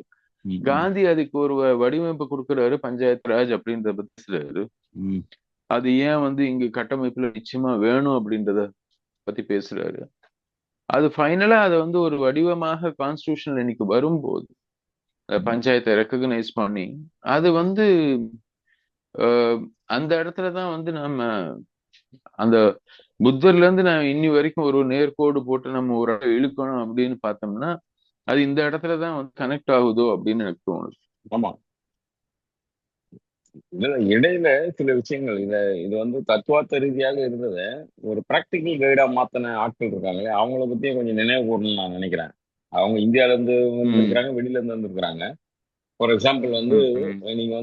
A: ம்.
B: காந்தி அதுக்கு ஒரு வடிவமைப்பு கொடுக்கிறாரு, பஞ்சாயத்து ராஜ் அப்படின்றத பத்தி பேசுறாரு.
A: ம்.
B: அது ஏன் இங்க கட்டமைப்புல நிச்சயமா வேணும் அப்படின்றத பத்தி பேசுறாரு. அது ஃபைனலா அதை ஒரு வடிவமாக கான்ஸ்டியூஷன்ல இன்னைக்கு வரும்போது பஞ்சாயத்தை ரெக்கக்னைஸ் பண்ணி அது அஹ், அந்த இடத்துலதான் நம்ம அந்த புத்தர்ல இருந்து நான் இன்னி வரைக்கும் ஒரு நேர்கோடு போட்டு நம்ம ஒரு இழுக்கணும் அப்படின்னு பார்த்தோம்னா அது இந்த இடத்துலதான் கனெக்ட் ஆகுதோ அப்படின்னு எனக்கு தோணுது.
A: ஆமா. இதுல இடையில சில விஷயங்கள் இது தத்துவார்த்த ரீதியாக இருந்ததை ஒரு பிராக்டிக்கல் கைடா மாத்தின ஆட்கள் இருக்காங்க இல்லையா, அவங்கள பத்தியும் கொஞ்சம் நினைவு கூறணும்னு நான் நினைக்கிறேன். அவங்க இந்தியால இருந்து
B: ம்,
A: வந்திருக்கிறாங்க, வெளியில இருந்து வந்திருக்கிறாங்க. ஃபார் எக்ஸாம்பிள்
B: ம், ம்,
A: நீங்க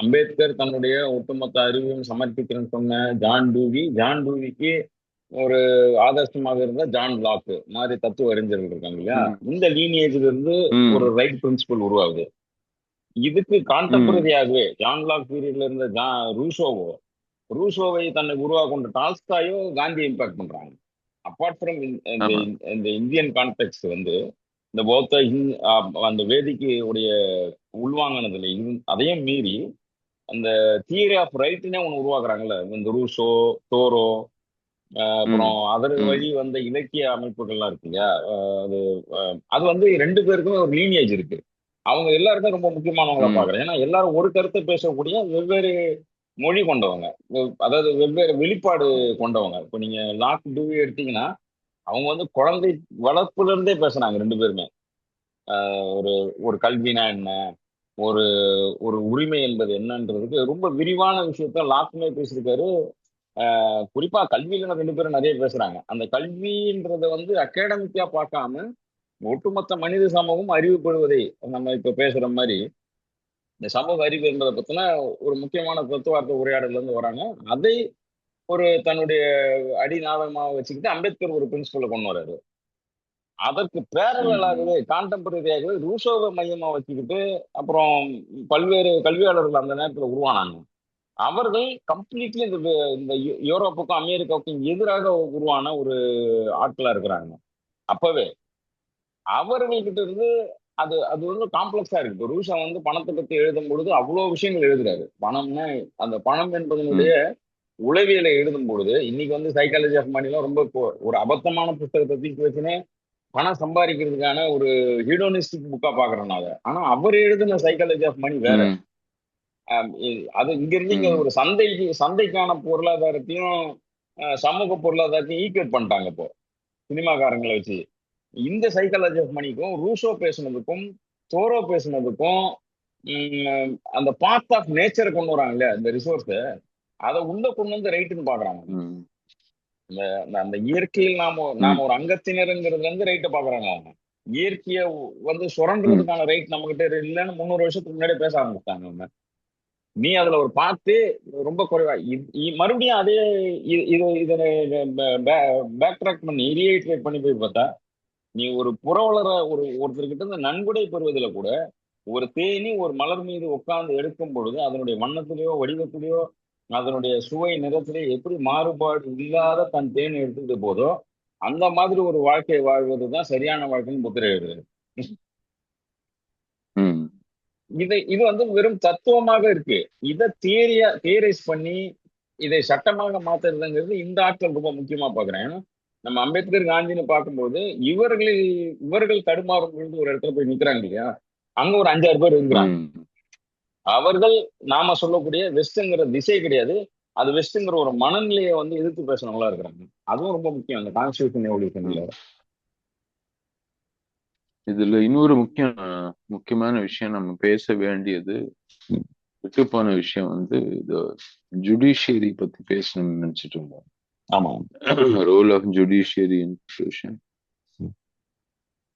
A: அம்பேத்கர் தன்னுடைய ஒட்டுமொத்த அறிவையும் சமர்ப்பிக்கிறேன்னு சொன்ன ஜான் டூவிக்கு ஒரு ஆதர்சமாக இருந்த ஜான் லாக் மாதிரி தத்துவ அறிஞர்கள் இருக்காங்க இல்லையா,
B: ம்,
A: இந்த லீனியேஜ்ல இருந்து ஒரு
B: ம்,
A: ரைட் பிரின்சிபல் உருவாகுது. இதுக்கு
B: ம்,
A: கான்டெம்பரரியாகவே ஜான் லாக் பீரியட்ல இருந்த ரூசோவை தன்னை உருவாக்க டால்ஸ்டாயோ காந்தியை இம்பாக்ட் பண்றாங்க. அப்பார்ட் ஃப்ரம் இந்த
B: ஆமா,
A: இந்த இந்தியன் கான்டெக்ட் இந்த பௌத்த அந்த வேதிக்கு உடைய உள்வாங்கினதுல அதையும் மீறி அந்த தியரி ஆஃப் ரைட்னே ஒன்று உருவாக்குறாங்கல்ல, இந்த ரூசோ, தோரோ,
B: ம்,
A: அப்புறம் அதர்
B: ம்,
A: வழி வந்த இலக்கிய அமைப்புகள்லாம் இருக்கு இல்லையா. அது அது ரெண்டு பேருக்குமே ஒரு லீனியேஜ் இருக்கு. அவங்க எல்லாருக்கும் ரொம்ப முக்கியமானவங்களா
B: ம்,
A: பாக்குறேன். ஏன்னா எல்லாரும் ஒரு கருத்தை பேசக்கூடிய வெவ்வேறு மொழி கொண்டவங்க, அதாவது வெவ்வேறு வெளிப்பாடு கொண்டவங்க. இப்போ நீங்க லாக் டூவி எடுத்தீங்கன்னா அவங்க குழந்தை வளர்ப்புல இருந்தே பேசுனாங்க ரெண்டு பேருமே. ஒரு ஒரு கல்வினா என்ன, ஒரு ஒரு உரிமை என்பது என்னன்றதுக்கு ரொம்ப விரிவான விஷயத்த லாக்குமே பேசியிருக்காரு. குறிப்பா கல்வியில ரெண்டு பேரும் நிறைய பேசுறாங்க. அந்த கல்வின்றத அகாடமிக்கா பார்க்காம ஒட்டுமொத்த மனித சமூகம் அறிவு பெறுவதை நம்ம இப்ப பேசுற மாதிரி இந்த சமூக அறிவு என்பதை பத்தின ஒரு முக்கியமான தத்துவார்த்த உரையாடல இருந்து வராங்க. அதை ஒரு தன்னுடைய அடிநாதமாக வச்சுக்கிட்டு அம்பேத்கர் ஒரு பிரின்சிபலை கொண்டு வர்றாரு. அதற்கு
B: ம்,
A: பேரலாகவே கான்டெம்பரரியாகவே ரூசோவை மையமா வச்சுக்கிட்டு அப்புறம் பல்வேறு கல்வியாளர்கள் அந்த நேரத்துல உருவானாங்க. அவர்கள் கம்ப்ளீட்லி இந்த யூரோப்புக்கும் அமெரிக்காவுக்கும் எதிராக உருவான ஒரு ஆட்களா இருக்கிறாங்க. அப்பவே அவர்கள்கிட்ட இருந்து அது அது காம்ப்ளெக்ஸா இருக்கு. இப்போ ரூசா பணத்தை பத்தி எழுதும் பொழுது அவ்வளவு விஷயங்கள் எழுதுறாரு. பணம்னா அந்த பணம் என்பதனுடைய
B: ம்,
A: உளவியலை எழுதும் பொழுது இன்னைக்கு சைக்காலஜி ஆஃப் மணிலாம் ரொம்ப இப்போ ஒரு அபத்தமான புத்தகத்தை தூக்கி வச்சுன்னு பணம் சம்பாதிக்கிறதுக்கான ஒரு ஹீடோனிஸ்டிக் புக்கா பாக்குறேன் நான் அதை. ஆனா அவர் எழுதின சைக்காலஜி ஆஃப் மணி வேற.
B: ம்,
A: அது இங்க இருந்து இங்க
B: ம்,
A: ஒரு சந்தைக்கான பொருளாதாரத்தையும் சமூக பொருளாதாரத்தையும் ஈக்குவேட் பண்ணிட்டாங்க இப்போ சினிமாக்காரங்களை வச்சு. இந்த சைக்காலஜி ஆஃப் மணிக்கும் ரூசோ பேசுனதுக்கும் தோரோ பேசுனதுக்கும் அந்த பார்ட் ஆஃப் நேச்சரை கொண்டு வராங்க இந்த ரிசோர்ஸ், அதை உள்ள கொண்டு ரைட்டுன்னு பாக்குறாங்க.
B: ம்,
A: இந்த அந்த இயற்கையில் நாம
B: ம்,
A: ஒரு அங்கத்தினருங்கிறதுல இருந்து ரைட்டை பாக்குறாங்க அவங்க. இயற்கைய
B: ம்,
A: சுரண்டுறதுக்கான ரைட் நம்ம கிட்ட இல்லைன்னு 300 வருஷத்துக்கு முன்னாடியே பேச ஆரம்பிச்சிட்டாங்க அவங்க. நீ அதுல ஒரு பார்த்து ரொம்ப குறைவா மறுபடியும் அதே இதனை பேக் ட்ராக் பண்ணி ரீஐட்ரேட் பண்ணி போய் பார்த்தா, நீ ஒரு புறவலர ஒருத்தர்கிட்ட இருந்து நன்கொடை பெறுவதில கூட ஒரு தேனி ஒரு மலர் மீது உட்கார்ந்து எடுக்கும் பொழுது அதனுடைய வண்ணத்திலேயோ வடிவத்திலேயோ அதனுடைய சுவை நிறத்திலேயோ எப்படி மாறுபாடு இல்லாத தன் தேன் எடுத்துக்கிட்டு போதோ அந்த மாதிரி ஒரு வாழ்க்கை வாழ்வதுதான் சரியான வாழ்க்கைன்னு புத்தர் எழுதுறாரு.
B: ம்,
A: இது வெறும் தத்துவமாக இருக்கு. இதை தியரைஸ் பண்ணி இதை சட்டமாக மாத்துறதுங்கிறது இந்த ஆட்கள் ரொம்ப முக்கியமா பாக்குறேன். ஏன்னா நம்ம அம்பேத்கர் காந்தின்னு பார்க்கும்போது இவர்கள் தடுமாறும் பொழுது ஒரு இடத்துல போய் நிக்கிறாங்க இல்லையா, அங்க ஒரு 5 6 பேர் இருக்கிறாங்க.
B: ம்,
A: அவர்கள் நாம சொல்லக்கூடிய வெஸ்ட்ங்கிற திசை கிடையாது, அது வெஸ்ட்ங்கிற ஒரு மனநிலையை வந்து எதிர்த்து பேசுறவங்களா இருக்கிறாங்க. அதுவும் ரொம்ப முக்கியம் அந்த கான்ஸ்டியூஷன் எவல்யூஷன்ல.
B: ம். இதுல இன்னொரு முக்கியமான விஷயம் நம்ம பேச வேண்டியது, விட்டு போன விஷயம் வந்து இது ஜுடிஷியரி பத்தி பேசணும்னு நினைச்சிட்டு இருந்தோம்.
A: ஆமா.
B: Role of judiciary institution.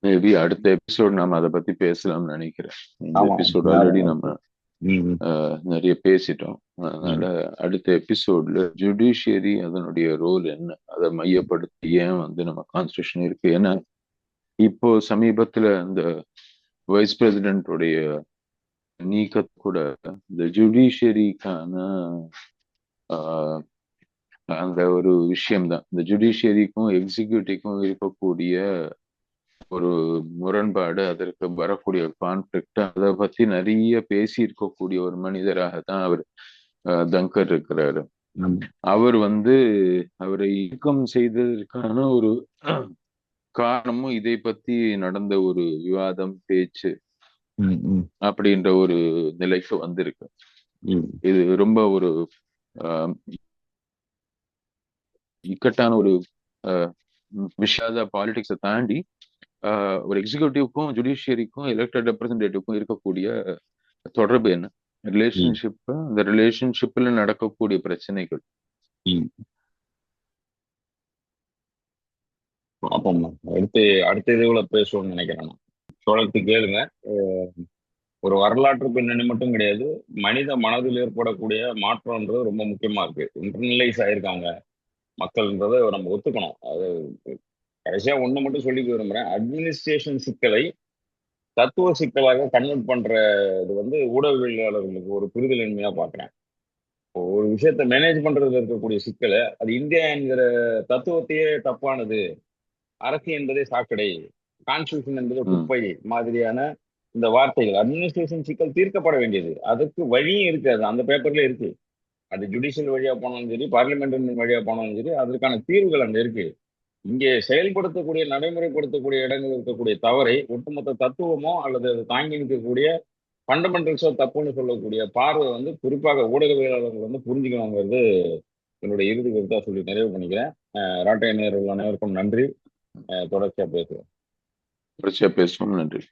B: Maybe அடுத்த எபிசோட் நாம அதை பத்தி பேசலாம்னு நினைக்கிறேன். இந்த
A: ஆமா.
B: எபிசோட் ஆல்ரெடி நம்ம
A: ம்,
B: நிறைய பேசிட்டோம். அதனால
A: ம்,
B: அடுத்த எபிசோட்ல ஜுடிஷியரி அதனுடைய ரோல் என்ன, அதை மையப்படுத்தி ஏன் வந்து நம்ம கான்ஸ்டியூஷன் இருக்கு. ஏன்னா இப்போ சமீபத்துல இந்த வைஸ் பிரசிடென்டோடைய நீக்கத் கூட இந்த ஜுடிஷியரிக்கான அந்த ஒரு விஷயம்தான். இந்த ஜுடிஷியரிக்கும் எக்ஸிக்யூட்டிவ்க்கும் இருக்கக்கூடிய ஒரு முரண்பாடு, அதற்கு வரக்கூடிய கான்ஃபிளிக்ட், அதை பத்தி நிறைய பேசி இருக்கக்கூடிய ஒரு மனிதராகத்தான் அவர் தங்கர் இருக்கிறாரு.
A: ம்,
B: அவர் வந்து அவரை இயக்கம் செய்ததற்கான ஒரு காரணமும் இதை பத்தி நடந்த ஒரு விவாதம், பேச்சு
A: ம், ம்,
B: அப்படின்ற ஒரு நிலைக்கு வந்திருக்கு.
A: ம்.
B: இது ரொம்ப ஒரு இக்கட்டான ஒரு விஷயாத பாலிடிக்ஸை தாண்டி ஒரு எக்ஸிக்யூட்டிவ்க்கும் ஜுடிஷியரிக்கும் எலெக்டட் ரெப்ரஸன்டேட்டிவ்க்கும் இருக்கக்கூடிய தொடர்பு என்ன, ரிலேஷன்ஷிப், அந்த ரிலேஷன்ஷிப்ல நடக்கக்கூடிய பிரச்சனைகள்.
A: அப்போ அடுத்து அடுத்த இதுல பேசுவோம்னு நினைக்கிறேன். தொடர்ந்து கேளுங்க. ஒரு வரலாற்று பின்னணி மட்டும் கிடையாது, மனித மனதில் ஏற்படக்கூடிய மாற்றம்ன்றது ரொம்ப முக்கியமா இருக்கு. இன்டர்னலைஸ் ஆயிருக்காங்க மக்கள்ன்றதை நம்ம ஒத்துக்கணும். அது கடைசியா ஒண்ணு மட்டும் சொல்லிக்க விரும்புறேன். அட்மினிஸ்ட்ரேஷன் சிக்கலை தத்துவ சிக்கலாக கன்வெர்ட் பண்ற இது வந்து ஊடகவியலாளர்களுக்கு ஒரு புரிதலின்மையா பாக்குறேன். ஒரு விஷயத்தை மேனேஜ் பண்றதுல இருக்கக்கூடிய சிக்கலை அது இந்தியா என்கிற தத்துவத்தையே தப்பானது, அரசு என்பதே சாக்கடை, கான்ஸ்டியூஷன் என்பது
B: ம்,
A: குப்பை மாதிரியான இந்த வார்த்தைகள், அட்மினிஸ்ட்ரேஷன் சிக்கல் தீர்க்கப்பட வேண்டியது. அதுக்கு வழியும் இருக்கு, அது அந்த பேப்பர்ல இருக்கு. அது ஜுடிஷியல் வழியா போனாலும் சரி, பார்லிமெண்ட் வழியா போனாலும் சரி, அதற்கான தீர்வுகள் அங்க இருக்கு. இங்கே செயல்படுத்தக்கூடிய நடைமுறைப்படுத்தக்கூடிய இடங்கள் இருக்கக்கூடிய தவறை ஒட்டுமொத்த தத்துவமோ அல்லது அது தாங்கி நிற்கக்கூடிய ஃபண்டமெண்டல்ஸோ தப்புன்னு சொல்லக்கூடிய பார்வை வந்து குறிப்பாக ஊடகவியலாளர்கள் வந்து புரிஞ்சுக்கணுங்கிறது என்னுடைய இறுதி கருத்தா சொல்லி நிறைவு பண்ணிக்கிறேன். ராட்டை நேயர்கள் அனைவருக்கும் நன்றி. தொடர்ச்சியா பேசுவோம்.
B: தொடர்ச்சியா பேசுவோம். நன்றி.